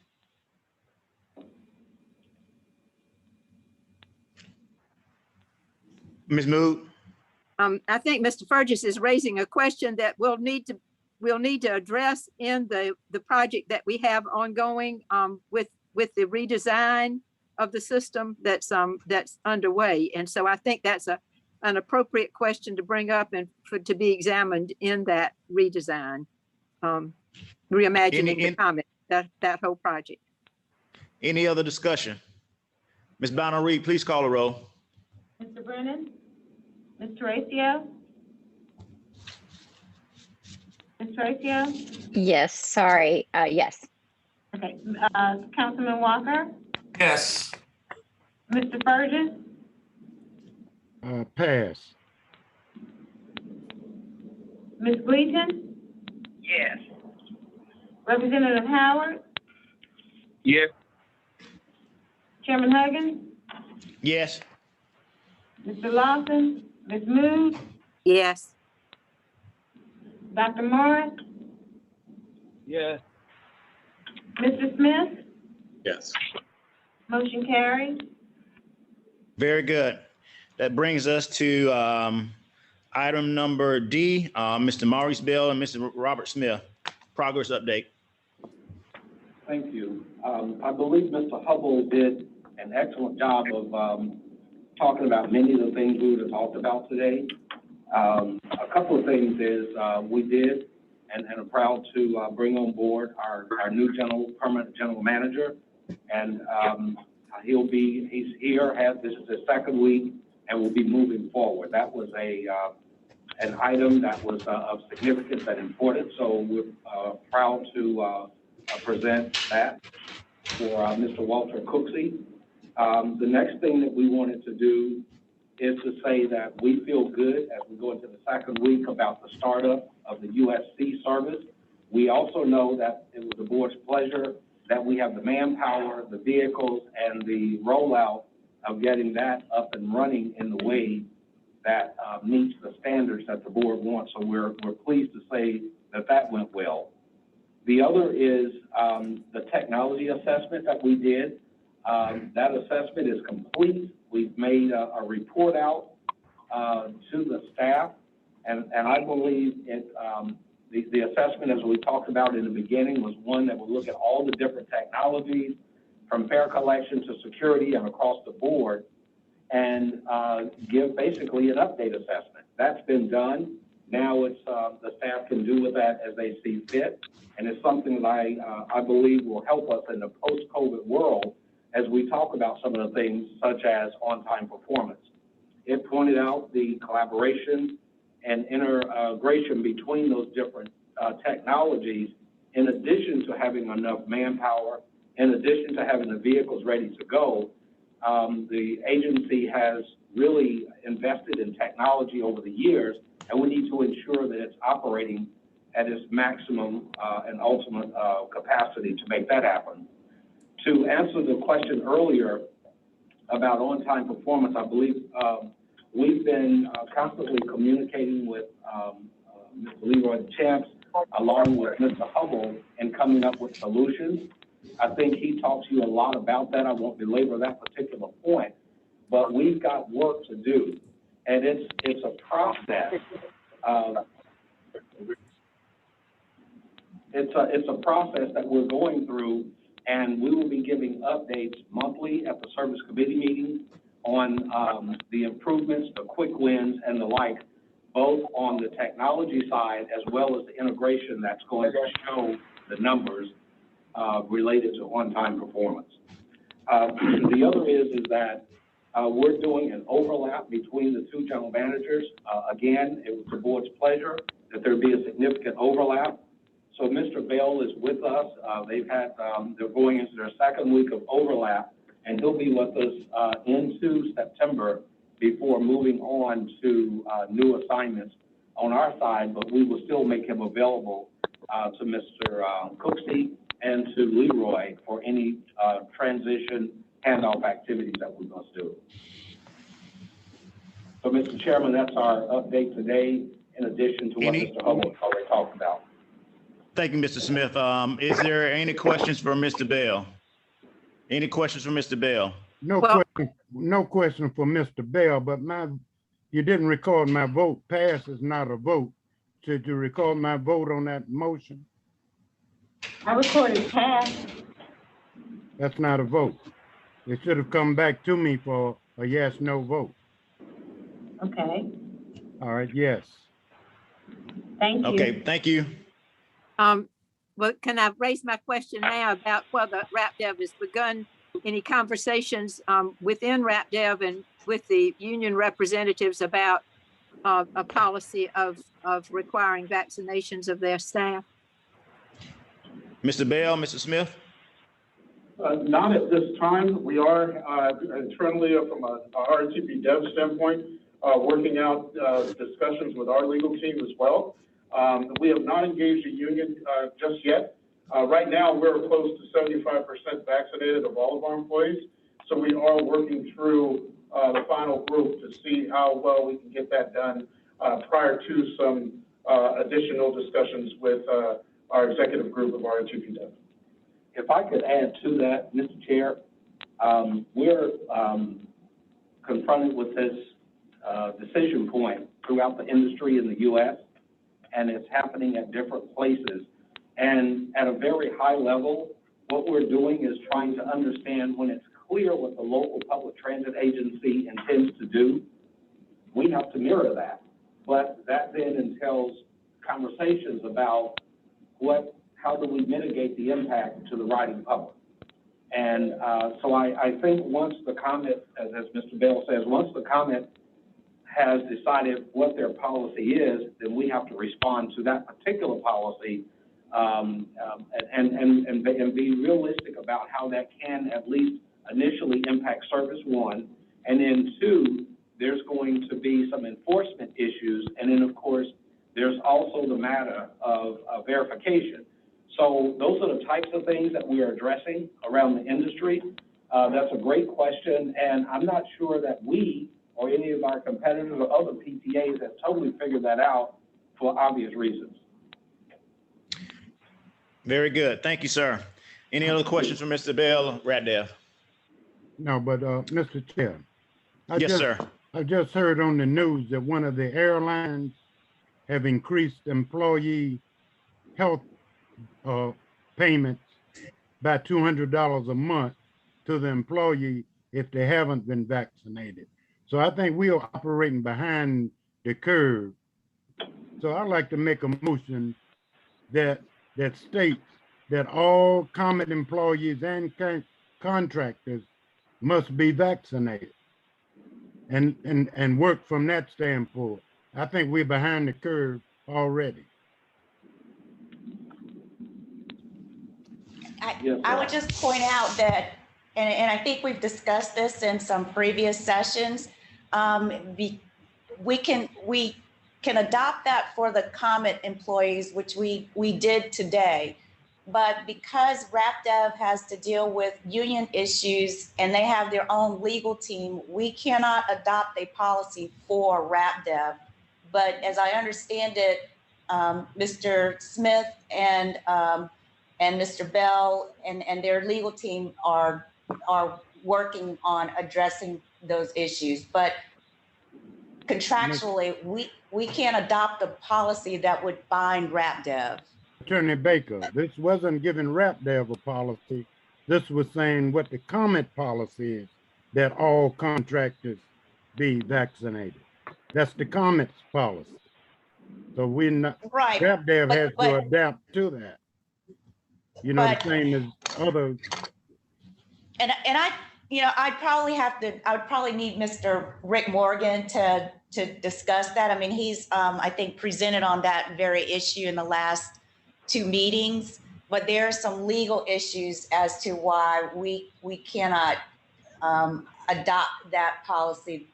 Ms. Mood? I think Mr. Fergus is raising a question that we'll need to address in the project that we have ongoing with the redesign of the system that's underway. And so I think that's an appropriate question to bring up and to be examined in that redesign, reimagining the comment, that whole project. Any other discussion? Ms. Bonner Reed, please call the roll. Mr. Brennan? Ms. Horacio? Ms. Horacio? Yes, sorry. Yes. Okay, Councilman Walker? Yes. Mr. Fergus? Pass. Ms. Gleason? Yes. Representative Howard? Yes. Chairman Huggins? Yes. Mr. Lawson? Ms. Mood? Yes. Dr. Morris? Yes. Mr. Smith? Yes. Motion carried. Very good. That brings us to item number D, Mr. Maurice Bell and Mr. Robert Smith. Progress update. Thank you. I believe Mr. Hubble did an excellent job of talking about many of the things we would have talked about today. A couple of things is we did, and I'm proud to bring on board our new permanent general manager. And he's here, this is his second week, and will be moving forward. That was an item that was of significance and importance, so we're proud to present that for Mr. Walter Cooksey. The next thing that we wanted to do is to say that we feel good as we go into the second week about the startup of the USC service. We also know that it was the board's pleasure that we have the manpower, the vehicles, and the rollout of getting that up and running in the way that meets the standards that the board wants. So we're pleased to say that that went well. The other is the technology assessment that we did. That assessment is complete. We've made a report out to the staff, and I believe the assessment, as we talked about in the beginning, was one that would look at all the different technologies from fare collection to security and across the board, and give basically an update assessment. That's been done. Now it's, the staff can do with that as they see fit. And it's something that I believe will help us in the post-COVID world as we talk about some of the things such as on-time performance. It pointed out the collaboration and integration between those different technologies, in addition to having enough manpower, in addition to having the vehicles ready to go. The agency has really invested in technology over the years, and we need to ensure that it's operating at its maximum and ultimate capacity to make that happen. To answer the question earlier about on-time performance, I believe we've been constantly communicating with Mr. Leroy Champs, along with Mr. Hubble, and coming up with solutions. I think he talked to you a lot about that. I won't belabor that particular point, but we've got work to do, and it's a process. It's a process that we're going through, and we will be giving updates monthly at the service committee meeting on the improvements, the quick wins, and the like, both on the technology side as well as the integration that's going to show the numbers related to on-time performance. The other is that we're doing an overlap between the two general managers. Again, it was the board's pleasure that there be a significant overlap. So Mr. Bell is with us. They're going into their second week of overlap, and he'll be with us into September before moving on to new assignments on our side, but we will still make him available to Mr. Cooksey and to Leroy for any transition handoff activities that we must do. So, Mr. Chairman, that's our update today, in addition to what Mr. Hubble already talked about. Thank you, Mr. Smith. Is there any questions for Mr. Bell? Any questions for Mr. Bell? No question for Mr. Bell, but you didn't record my vote. Pass is not a vote. Should you record my vote on that motion? I recorded pass. That's not a vote. It should have come back to me for a yes, no vote. Okay, All right, yes. thank you. Okay, thank you. Well, can I raise my question now about whether RAPDEV has begun any conversations within RAPDEV and with the union representatives about a policy of requiring vaccinations of their staff? Mr. Bell, Mr. Smith? Not at this time. We are internally from a RTP dev standpoint, working out discussions with our legal team as well. We have not engaged a union just yet. Right now, we're close to 75% vaccinated of all of our employees. So we are working through the final group to see how well we can get that done prior to some additional discussions with our executive group of RTP dev. If I could add to that, Mr. Chair, we're confronted with this decision point throughout the industry in the U.S., and it's happening at different places. And at a very high level, what we're doing is trying to understand when it's clear what the local public transit agency intends to do, we have to mirror that. But that then entails conversations about how do we mitigate the impact to the riding public. And so I think once the comment, as Mr. Bell says, once the comment has decided what their policy is, then we have to respond to that particular policy and be realistic about how that can at least initially impact service, one, and then two, there's going to be some enforcement issues, and then of course there's also the matter of verification. So those are the types of things that we are addressing around the industry. That's a great question, and I'm not sure that we or any of our competitors or other PTAs have totally figured that out for obvious reasons. Very good. Thank you, sir. Any other questions for Mr. Bell, RAPDEV? No, but Mr. Chair. Yes, sir. I just heard on the news that one of the airlines have increased employee health payments by $200 a month to the employee if they haven't been vaccinated. So I think we are operating behind the curve So I'd like to make a motion that states that all common employees and contractors must be vaccinated and work from that standpoint. I think we're behind the curve already. I would just point out that, and I think we've discussed this in some previous sessions, we can adopt that for the Comet employees, which we did today. But because RapDev has to deal with union issues and they have their own legal team, we cannot adopt a policy for RapDev. But as I understand it, Mr. Smith and Mr. Bell and their legal team are working on addressing those issues. But contractually, we can't adopt a policy that would bind RapDev. Attorney Baker, this wasn't giving RapDev a policy. This was saying what the comment policy is, that all contractors be vaccinated. That's the comments policy. So we're not, right. RapDev has to adapt to that. You know, the same as other. And I, I'd probably need Mr. Rick Morgan to discuss that. I mean, he's, I think, presented on that very issue in the last 2 meetings, but there are some legal issues as to why we cannot adopt that policy.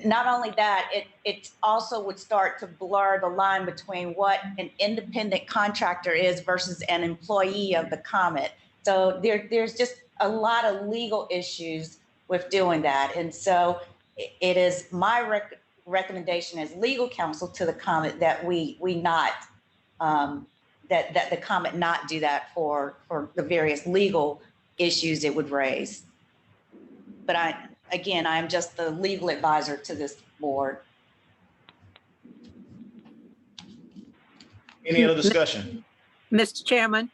Not only that, it also would start to blur the line between what an independent contractor is versus an employee of the Comet. So there's just a lot of legal issues with doing that. And so it is my recommendation as legal counsel to the Comet that we not, that the Comet not do that for the various legal issues it would raise. But I'm just the legal advisor to this board. Any other discussion? Mr. Chairman,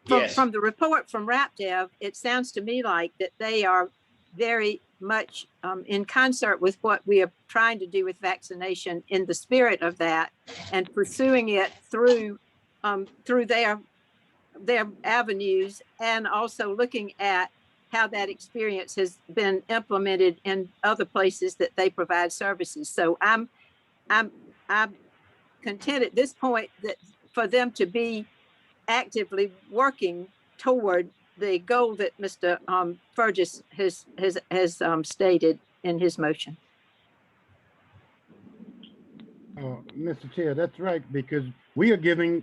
Yes. from the report from RapDev, it sounds to me like that they are very much in concert with what we are trying to do with vaccination, in the spirit of that, and pursuing it through their avenues, and also looking at how that experience has been implemented in other places that they provide services. So I'm content at this point that for them to be actively working toward the goal that Mr. Fergus has stated in his motion. Mr. Chair, that's right, because we're giving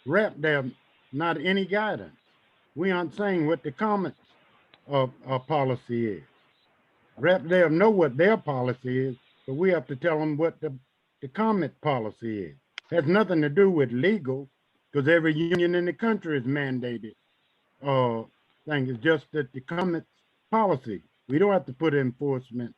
RapDev not any guidance. We aren't saying what the comments of our policy is. RapDev know what their policy is, but we have to tell them what the comment policy is. It has nothing to do with legal, because every union in the country is mandated. Thing is just that the comments policy. We don't have to put enforcement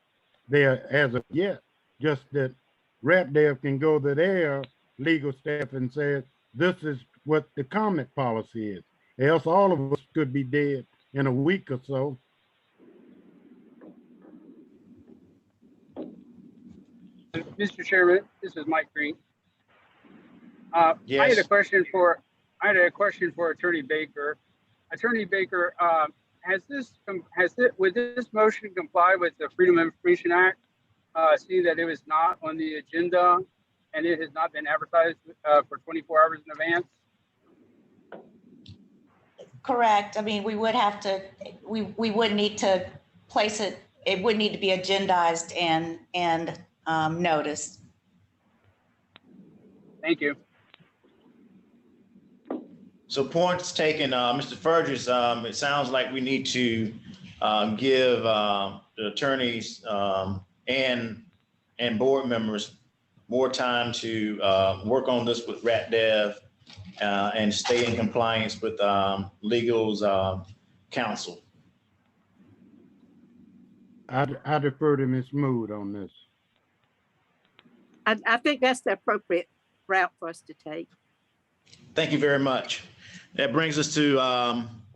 there as of yet. Just that RapDev can go to their legal staff and say, this is what the comment policy is. Else all of us could be dead in a week or so. Mr. Chairman, this is Mike Green. Yes. I had a question for Attorney Baker. Attorney Baker, would this motion comply with the Freedom of Information Act? Seeing that it was not on the agenda and it has not been advertised for 24 hours in advance? Correct. I mean, we would have to, we would need to place it. It would need to be agendized and noticed. Thank you. So points taken, Mr. Fergus, it sounds like we need to give the attorneys and board members more time to work on this with RapDev and stay in compliance with legal's counsel. I defer to Ms. Mood on this. I think that's the appropriate route for us to take. Thank you very much. That brings us to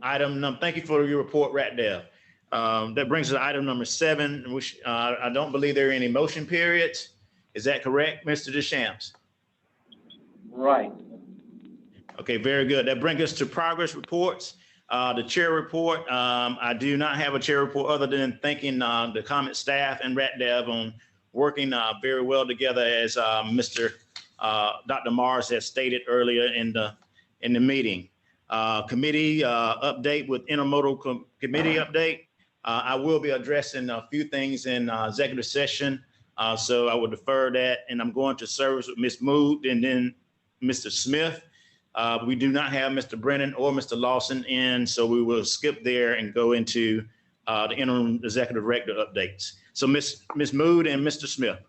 thank you for your report, RapDev. That brings us to item number 7, which I don't believe there are any motion periods. Is that correct, Mr. Deschamps? Right. Okay, very good. That brings us to progress reports. The chair report, I do not have a chair report other than thanking the comment staff and RatDev on working very well together as Dr. Mars has stated earlier in the meeting. Committee update with intermodal committee update. I will be addressing a few things in executive session, so I will defer that, and I'm going to service with Ms. Mood and then Mr. Smith. We do not have Mr. Brennan or Mr. Lawson in, so we will skip there and go into the interim executive director updates. So Ms. Mood and Mr. Smith.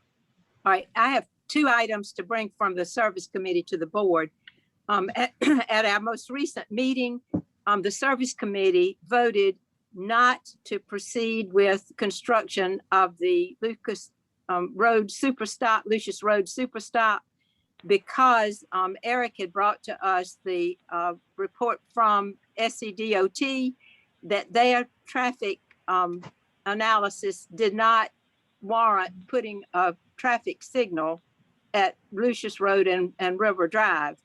All right, I have 2 items to bring from the service committee to the board. At our most recent meeting, the service committee voted not to proceed with construction of the Lucius Road Superstop because Eric had brought to us the report from SCDOT that their traffic analysis did not warrant putting a traffic signal at Lucius Road and River Drive.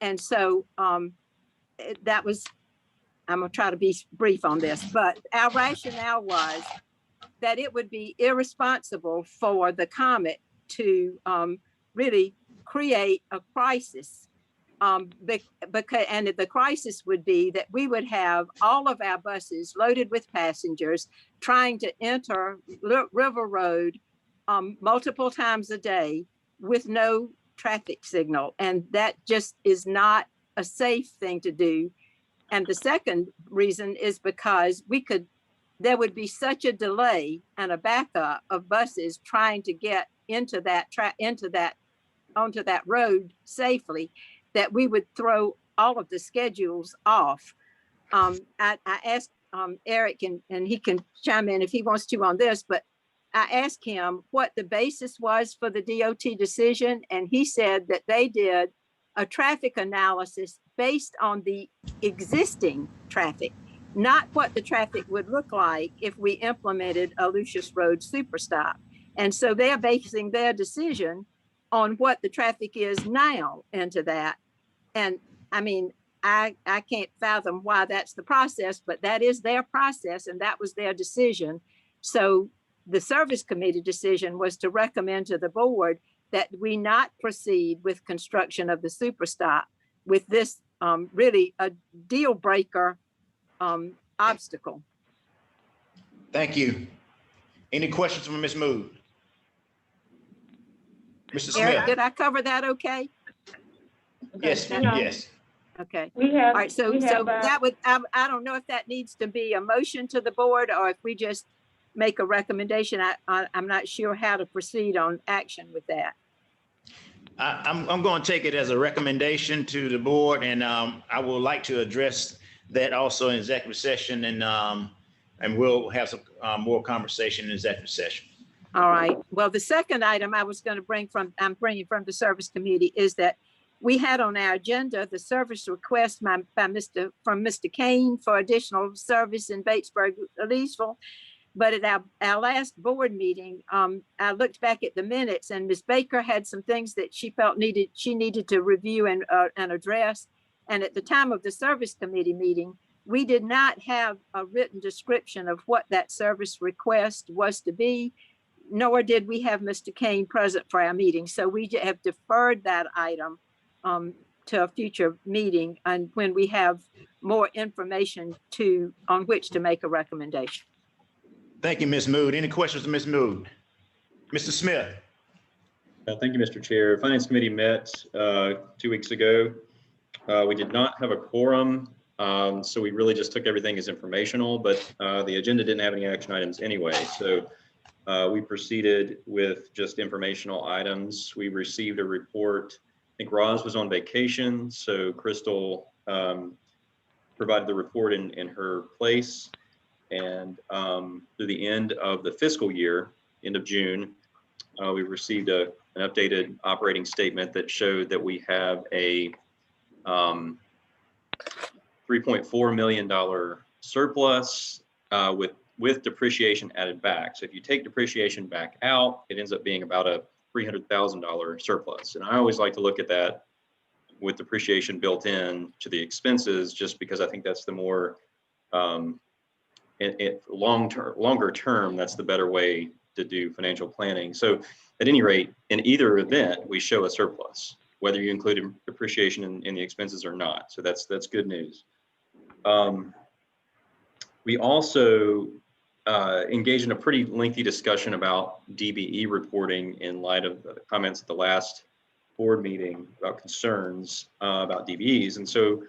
And so that was, I'm gonna try to be brief on this, but our rationale was that it would be irresponsible for the Comet to really create a crisis. Because the crisis would be that we would have all of our buses loaded with passengers trying to enter River Road multiple times a day with no traffic signal. And that just is not a safe thing to do. And the second reason is because there would be such a delay and a backup of buses trying to get onto that road safely that we would throw all of the schedules off. I asked Eric, and he can chime in if he wants to on this, but I asked him what the basis was for the DOT decision, and he said that they did a traffic analysis based on the existing traffic, not what the traffic would look like if we implemented a Lucius Road Superstop. And so they're basing their decision on what the traffic is now into that. And I mean, I can't fathom why that's the process, but that is their process and that was their decision. So the service committee decision was to recommend to the board that we not proceed with construction of the Superstop with this really a deal breaker obstacle. Thank you. Any questions from Ms. Mood? Mr. Smith? Eric, did I cover that okay? Yes, yes. Okay. We have, all right, so that would, I don't know if that needs to be a motion to the board or if we just make a recommendation. I'm not sure how to proceed on action with that. I'm going to take it as a recommendation to the board, and I would like to address that also in executive session, and we'll have some more conversation in executive session. All right. Well, the second item I was going to I'm bringing from the service committee is that we had on our agenda the service request from Mr. Kane for additional service in Batesburg, Leesville. But at our last board meeting, I looked back at the minutes and Ms. Baker had some things that she felt she needed to review and address. And at the time of the service committee meeting, we did not have a written description of what that service request was to be, nor did we have Mr. Kane present for our meeting. So we have deferred that item to a future meeting and when we have more information on which to make a recommendation. Thank you, Ms. Mood. Any questions of Ms. Mood? Mr. Smith? Thank you, Mr. Chair. Finance Committee met 2 weeks ago. We did not have a quorum, so we really just took everything as informational, but the agenda didn't have any action items anyway. So we proceeded with just informational items. We received a report. I think Roz was on vacation, so Crystal provided the report in her place. And through the end of the fiscal year, end of June, we received an updated operating statement that showed that we have a $3.4 million surplus with depreciation added back. So if you take depreciation back out, it ends up being about a $300,000 surplus. And I always like to look at that with depreciation built in to the expenses, just because I think that's the more longer term, that's the better way to do financial planning. So at any rate, in either event, we show a surplus, whether you include depreciation in the expenses or not. So that's good news. We also engaged in a pretty lengthy discussion about DBE reporting in light of the comments at the last board meeting about concerns about DBEs. And so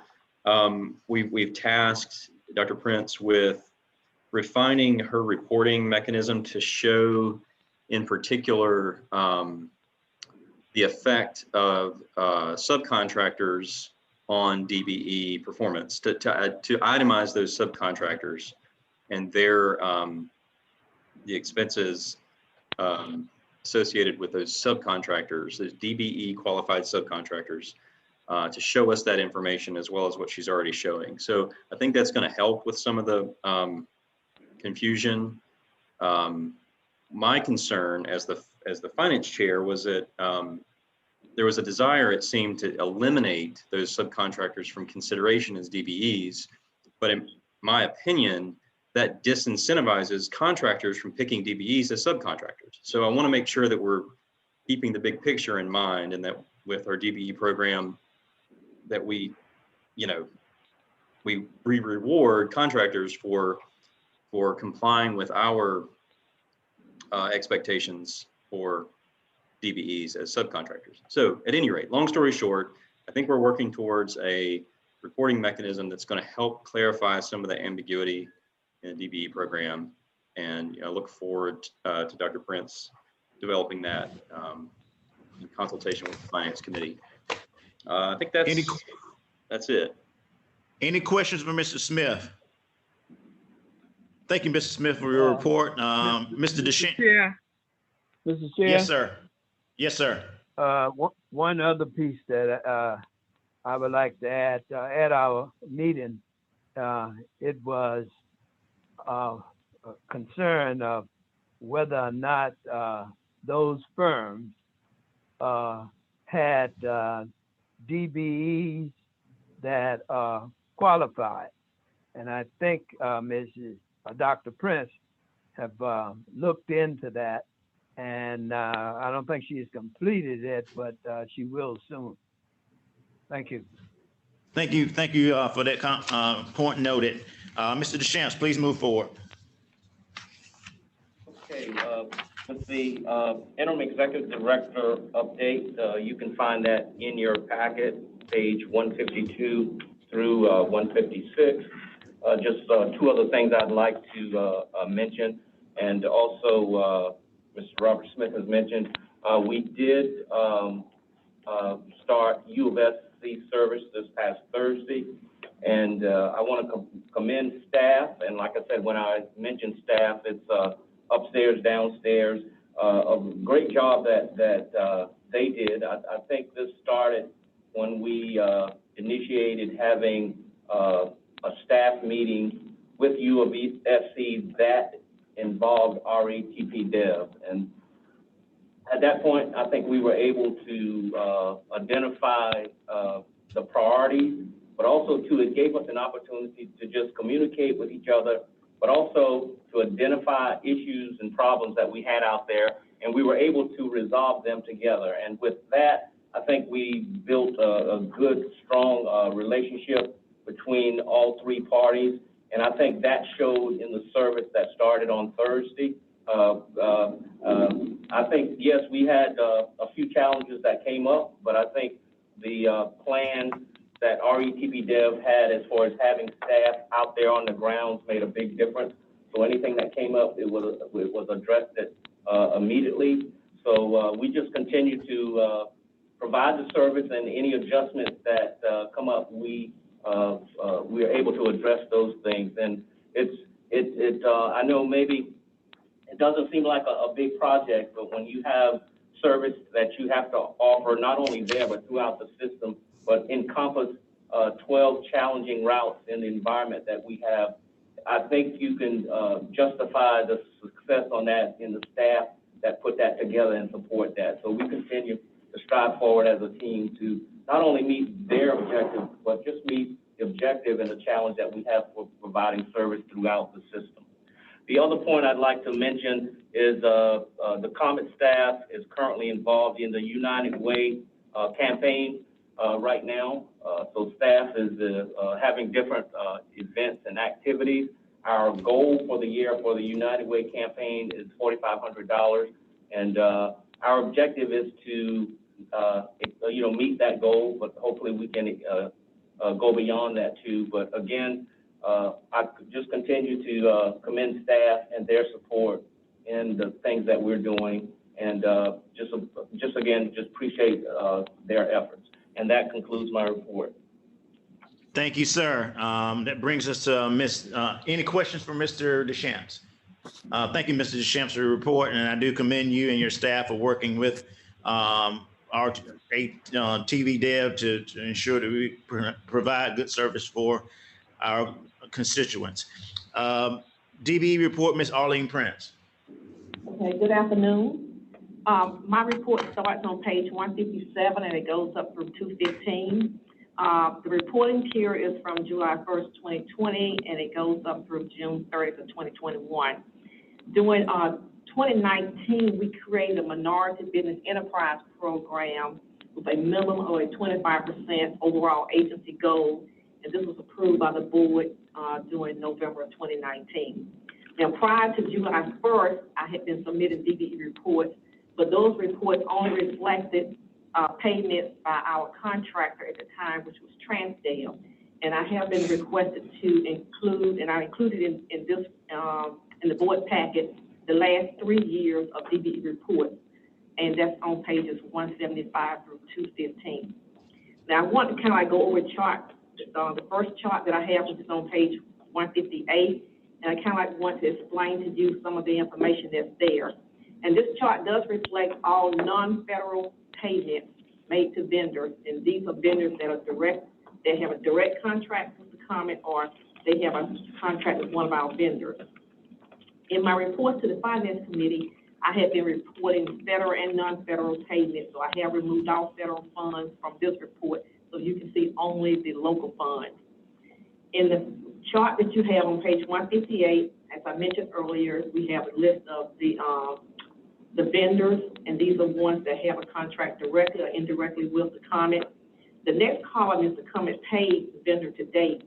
we've tasked Dr. Prince with refining her reporting mechanism to show in particular the effect of subcontractors on DBE performance, to itemize those subcontractors and their the expenses associated with those subcontractors, those DBE qualified subcontractors, to show us that information as well as what she's already showing. So I think that's going to help with some of the confusion. My concern as the finance chair was that there was a desire, it seemed, to eliminate those subcontractors from consideration as DBEs, but in my opinion, that disincentivizes contractors from picking DBEs as subcontractors. So I want to make sure that we're keeping the big picture in mind, and that with our DBE program, that we reward contractors for complying with our expectations for DBEs as subcontractors. So at any rate, long story short, I think we're working towards a reporting mechanism that's going to help clarify some of the ambiguity in the DBE program, and I look forward to Dr. Prince developing that in consultation with the Finance Committee. I think that's it. Any questions for Mr. Smith? Thank you, Mr. Smith, for your report. Mr. DeShane. Mr. Chair. Yes, sir. Yes, sir. One other piece that I would like to add, at our meeting, it was a concern of whether or not those firms had DBEs that are qualified. And I think Dr. Prince have looked into that, and I don't think she has completed it, but she will soon. Thank you. Thank you for that point noted. Mr. DeChamps, please move forward. Okay, with the interim executive director update, you can find that in your packet, page 152 through 156. Just two other things I'd like to mention, and also Mr. Robert Smith has mentioned, we did start U of SC service this past Thursday, and I want to commend staff. And like I said, when I mentioned staff, it's upstairs, downstairs, a great job that they did. I think this started when we initiated having a staff meeting with U of SC that involved RETP Dev. And at that point, I think we were able to identify the priorities, but also it gave us an opportunity to just communicate with each other, but also to identify issues and problems that we had out there, and we were able to resolve them together. And with that, I think we built a good, strong relationship between all three parties, and I think that showed in the service that started on Thursday. I think, yes, we had a few challenges that came up, but I think the plan that RETP Dev had as far as having staff out there on the grounds made a big difference. So anything that came up, it was addressed immediately. So we just continue to provide the service, and any adjustments that come up, we are able to address those things. And I know maybe it doesn't seem like a big project, but when you have service that you have to offer, not only there, but throughout the system, but encompass 12 challenging routes in the environment that we have, I think you can justify the success on that in the staff that put that together. together and support that. So we continue to strive forward as a team to not only meet their objective, but just meet the objective and the challenge that we have for providing service throughout the system. The other point I'd like to mention is the Comet staff is currently involved in the United Way campaign right now. So staff is having different events and activities. Our goal for the year for the United Way campaign is $4,500, and our objective is to meet that goal, but hopefully we can go beyond that too. But again, I just continue to commend staff and their support in the things that we're doing, and just again, just appreciate their efforts. And that concludes my report. Thank you, sir. That brings us to any questions for Mr. Deschamps? Thank you, Mr. Deschamps, for your report, and I do commend you and your staff for working with our TV dev to ensure that we provide good service for our constituents. Dbe report, Ms. Arlene Prince. Okay, good afternoon. My report starts on page 157 and it goes up through 215. The reporting period is from July 1st, 2020, and it goes up through June 30th of 2021. During 2019, we created a minority business enterprise program with a minimum of a 25% overall agency goal, and this was approved by the board during November of 2019. Now, prior to July 1st, I had been submitting Dbe reports, but those reports only reflected payments by our contractor at the time, which was Transdale. And I have been requested to include, and I included in this, in the board packet, the last 3 years of Dbe reports, and that's on pages 175 through 215. Now, I want to kind of like go over a chart, the first chart that I have, which is on page 158, and I kind of like want to explain to you some of the information that's there. And this chart does reflect all non-federal payments made to vendors, and these are vendors that are direct, they have a direct contract with the Comet, or they have a contract with one of our vendors. In my report to the Finance Committee, I have been reporting federal and non-federal payments, so I have removed all federal funds from this report, so you can see only the local funds. In the chart that you have on page 158, as I mentioned earlier, we have a list of the vendors, and these are ones that have a contract directly or indirectly with the Comet. The next column is the Comet paid the vendor to date,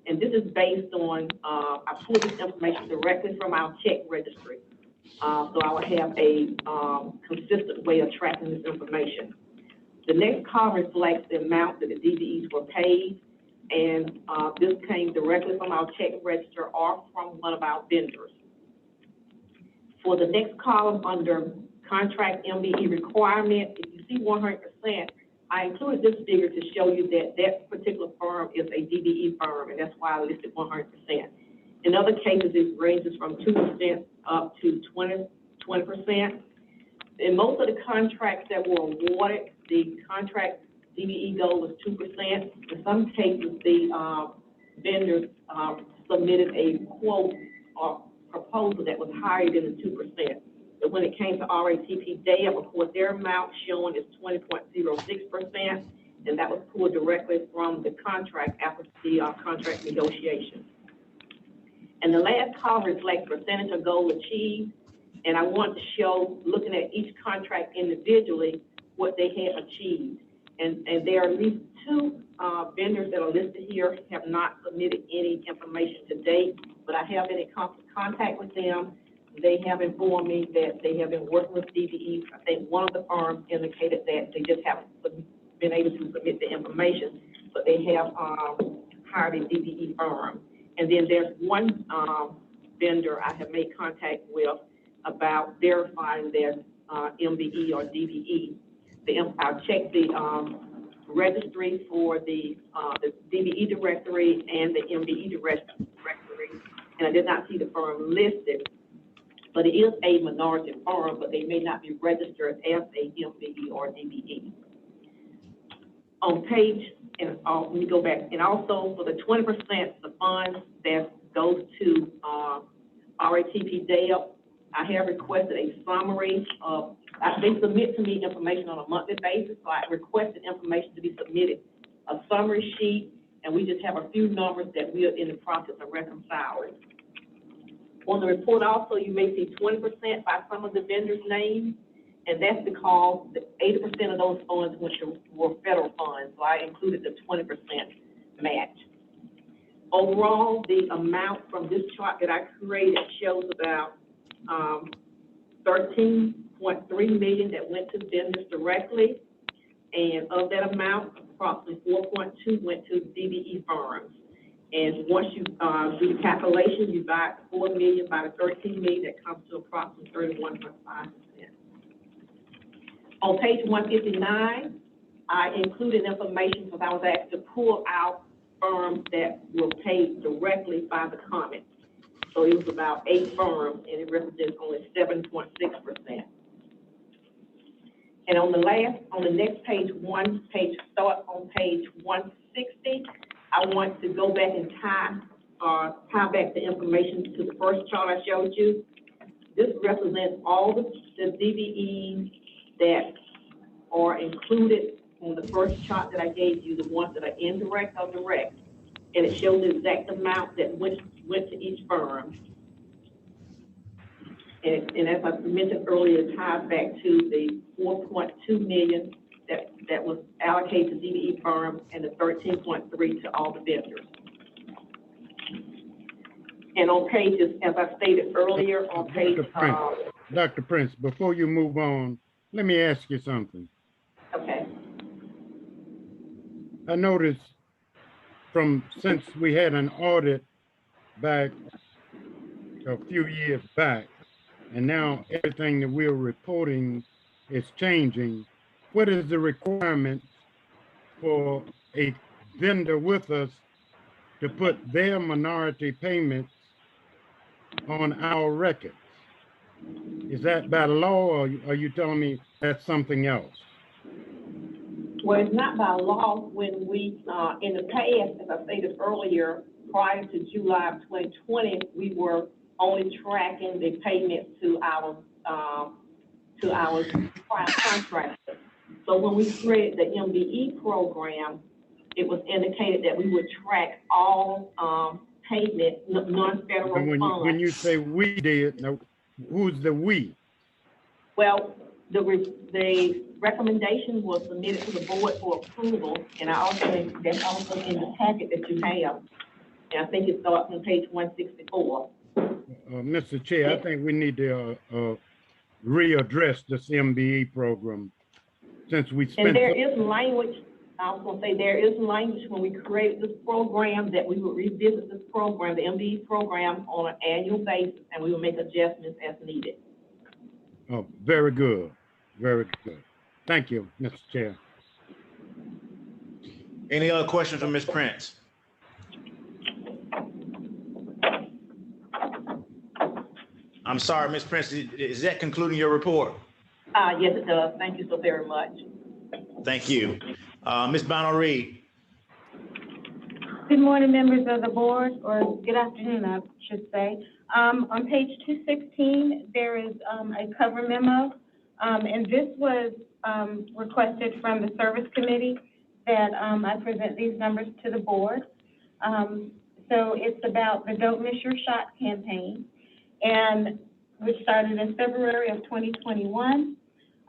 and this is based on, I pulled this information directly from our check registry. So I would have a consistent way of tracking this information. The next column reflects the amount that the DBEs were paid, and this came directly from our check register or from one of our vendors. For the next column under contract Mbe Requirement, if you see 100%, I included this figure to show you that that particular firm is a DBE firm, and that's why I listed 100%. In other cases, it ranges from 2% up to 20%. In most of the contracts that were awarded, the contract DBE goal was 2%. In some cases, the vendors submitted a quote or proposal that was higher than the 2%. But when it came to RATP DAB, of course, their amount shown is 20.06%, and that was pulled directly from the contract after the contract negotiation. And the last column reflects percentage of goal achieved, and I want to show, looking at each contract individually, what they have achieved. And there are at least 2 vendors that are listed here have not submitted any information to date, but I have been in contact with them. They have informed me that they have been working with DBE. I think one of the firms indicated that they just haven't been able to submit the information, but they have hired a DBE firm. And then there's one vendor I have made contact with about verifying their MBE or DBE. I'll check the registry for the DBE directory and the MBE directory, and I did not see the firm listed, but it is a minority firm, but they may not be registered as a MBE or DBE. On page, and let me go back, and also for the 20%, the funds that goes to RATP DAB, I have requested a summary of they submit to me information on a monthly basis, so I requested information to be submitted, a summary sheet, and we just have a few numbers that we are in the process of reconciling. On the report also, you may see 20% by some of the vendors' names, and that's because 80% of those funds were federal funds, so I included the 20% match. Overall, the amount from this chart that I created shows about 13.3 million that went to vendors directly, and of that amount, approximately 4.2 went to DBE firms. And once you do the calculation, you divide 4 million by the 13 million, that comes to approximately 31.5%. On page 159, I included information because I was asked to pull out firms that were paid directly by the comment. So it was about 8 firms, and it represents only 7.6%. And on the next page, start on page 160, I want to go back and tie back the information to the first chart I showed you. This represents all the DBEs that are included on the first chart that I gave you, the ones that are indirect or direct. And it shows the exact amount that went to each firm. And as I mentioned earlier, it ties back to the 4.2 million that was allocated to DBE firms and the 13.3 to all the vendors. And on pages, as I stated earlier, on page... Dr. Prince, before you move on, let me ask you something. Okay. I noticed since we had an audit back a few years back, and now everything that we're reporting is changing, what is the requirement for a vendor with us to put their minority payments on our records? Is that by law, or are you telling me that's something else? Well, it's not by law. When we, in the past, as I stated earlier, prior to July of 2020, we were only tracking the payments to our contractors. So when we created the Mbe program, it was indicated that we would track all payment, non-federal funds. When you say we did, now who's the we? Well, the recommendation was submitted to the board for approval, and that's also in the packet that you have. And I think it starts on page 164. Mr. Chair, I think we need to readdress this Mbe program, since we spent. And there is language, I was gonna say, there is language when we created this program that we would revisit this program, the Mbe program, on an annual basis, and we will make adjustments as needed. Oh, very good. Very good. Thank you, Mr. Chair. Any other questions from Ms. Prince? I'm sorry, Ms. Prince, is that concluding your report? Yes, it does. Thank you so very much. Thank you. Ms. Bonner-Reed. Good morning, members of the board, or good afternoon, I should say. On page 216, there is a cover memo, and this was requested from the service committee that I present these numbers to the board. So it's about the Don't Miss Your Shot campaign, and which started in February of 2021.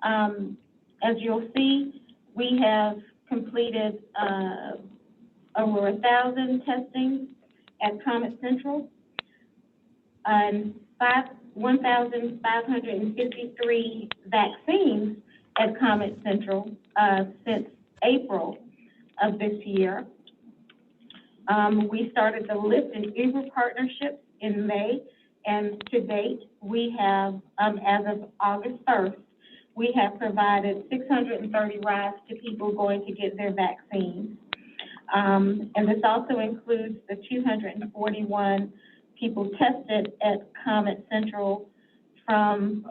As you'll see, we have completed over 1,000 testings at Comet Central, and 1,553 vaccines at Comet Central since April of this year. We started the Lyft and Uber partnerships in May, and to date, we have, as of August 1st, we have provided 630 rides to people going to get their vaccines. And this also includes the 241 people tested at Comet Central from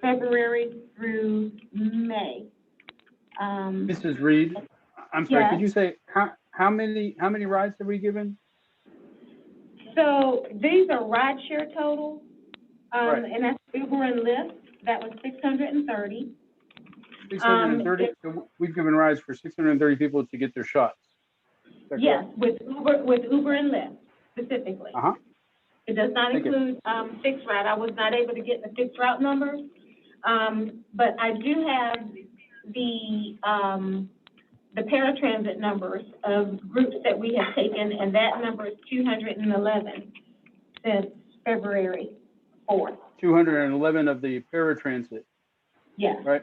February through May. Mrs. Reed, I'm sorry, yes. Could you say how many rides have we given? So these are rideshare total, Right. and that's Uber and Lyft. That was 630. 630, so we've given rides for 630 people to get their shots. Is that Yes, correct? with Uber and Lyft specifically. Uh-huh. It does not Thank you. include fixed route. I was not able to get the fixed route numbers, but I do have the paratransit numbers of groups that we have taken, and that number is 211 since February 4th. 211 of the paratransit, Yes, right?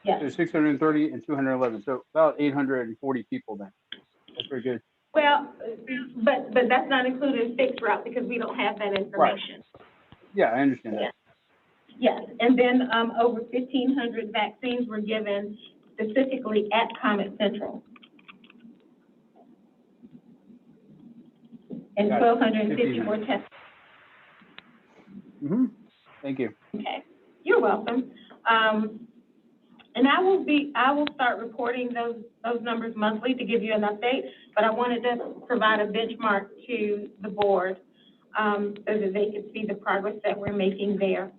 yes. So 630 and 211, so about 840 people then. That's very good. Well, but that's not including fixed route because we don't have that information. Yeah, I understand that. Yes, and then over 1,500 vaccines were given specifically at Comet Central. And Got it. 1,250 were tested. Mm-hmm. Thank you. Okay, you're welcome. And I will start reporting those numbers monthly to give you an update, but I wanted to provide a benchmark to the board so that they could see the progress that we're making there.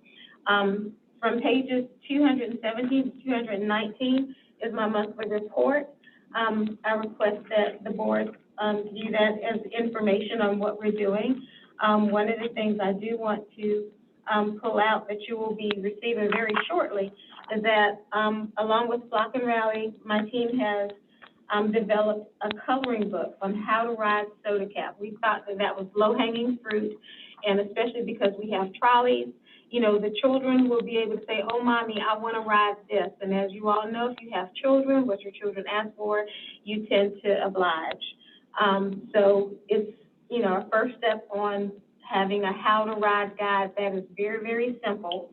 From pages 217 to 219 is my monthly report. I request that the board view that as information on what we're doing. One of the things I do want to pull out that you will be receiving very shortly is that along with Flock and Rally, my team has developed a coloring book on how to ride soda cap. We thought that was low-hanging fruit, and especially because we have trolleys, you know, the children will be able to say, oh, mommy, I want to ride this. And as you all know, if you have children, what your children ask for, you tend to oblige. So it's, you know, a first step on having a how to ride guide that is very, very simple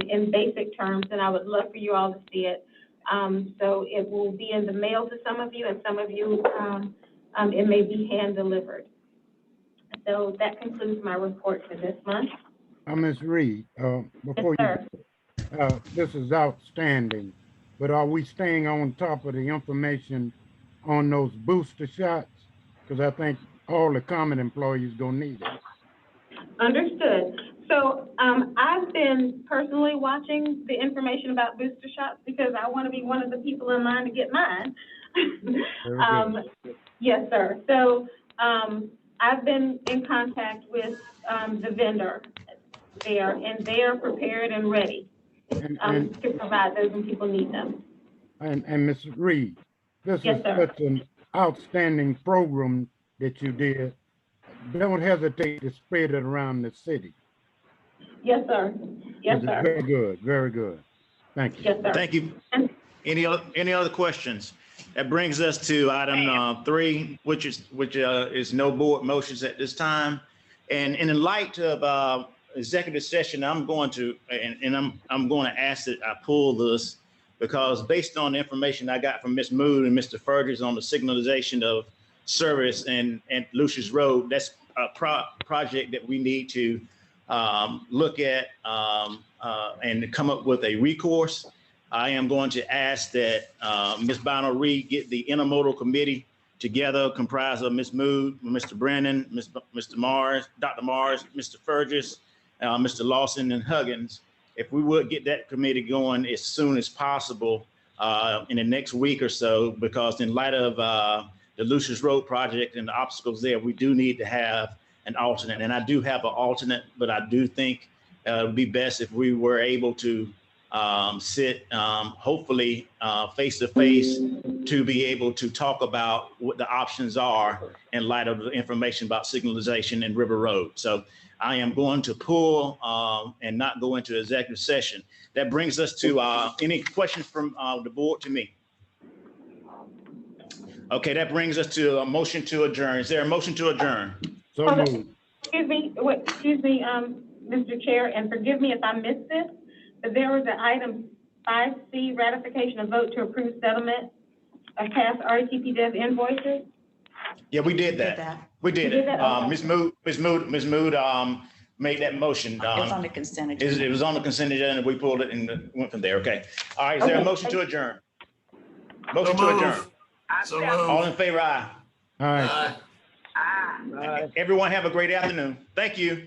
in basic terms, and I would love for you all to see it. So it will be in the mail to some of you, and some of you, it may be hand delivered. So that concludes my report for this month. Ms. Reed, before Yes, you, this is outstanding, but are we staying on top of the information on those booster shots? Because I think all the common employees gonna need it. Understood. So I've been personally watching the information about booster shots because I want to be one of the people in line to get mine. Yes, sir. So I've been in contact with the vendor there, and they are prepared and ready to provide those when people need them. And Ms. Reed, this Yes, is sir. such an outstanding program that you did. Don't hesitate to spread it around the city. Yes, sir. Yes, It's sir. very good, very good. Thank you. Yes, sir. Thank you. Any other questions? That brings us to item 3, which is no board motions at this time. And in the light of executive session, I'm going to ask that I pull this because based on the information I got from Ms. Mood and Mr. Fergus on the signalization of service and Lucius Road, that's a project that we need to look at and come up with a recourse. I am going to ask that Ms. Bonner Reed get the intermodal committee together, comprised of Ms. Mood, Mr. Brennan, Mr. Mars, Dr. Mars, Mr. Fergus, Mr. Lawson, and Huggins. If we would get that committee going as soon as possible in the next week or so, because in light of the Lucius Road project and the obstacles there, we do need to have an alternate. And I do have an alternate, but I do think it would be best if we were able to sit hopefully face to face to be able to talk about what the options are in light of the information about signalization and River Road. So I am going to pull and not go into executive session. That brings us to any questions from the board to me? Okay, that brings us to a motion to adjourn. Is there a motion to adjourn? So moved. Excuse me, Mr. Chair, and forgive me if I missed this, but there was an item 5C, ratification of vote to approve settlement of past RTP dev invoices. Yeah, we did that. We did it. Okay. Ms. Mood made that motion. It was on the consent agenda. It was on the consent agenda, and we pulled it and went from there. Okay. All right, is there a motion to adjourn? Motion to adjourn. So moved. All in favor, aye. All right. Everyone have a great afternoon. Thank you.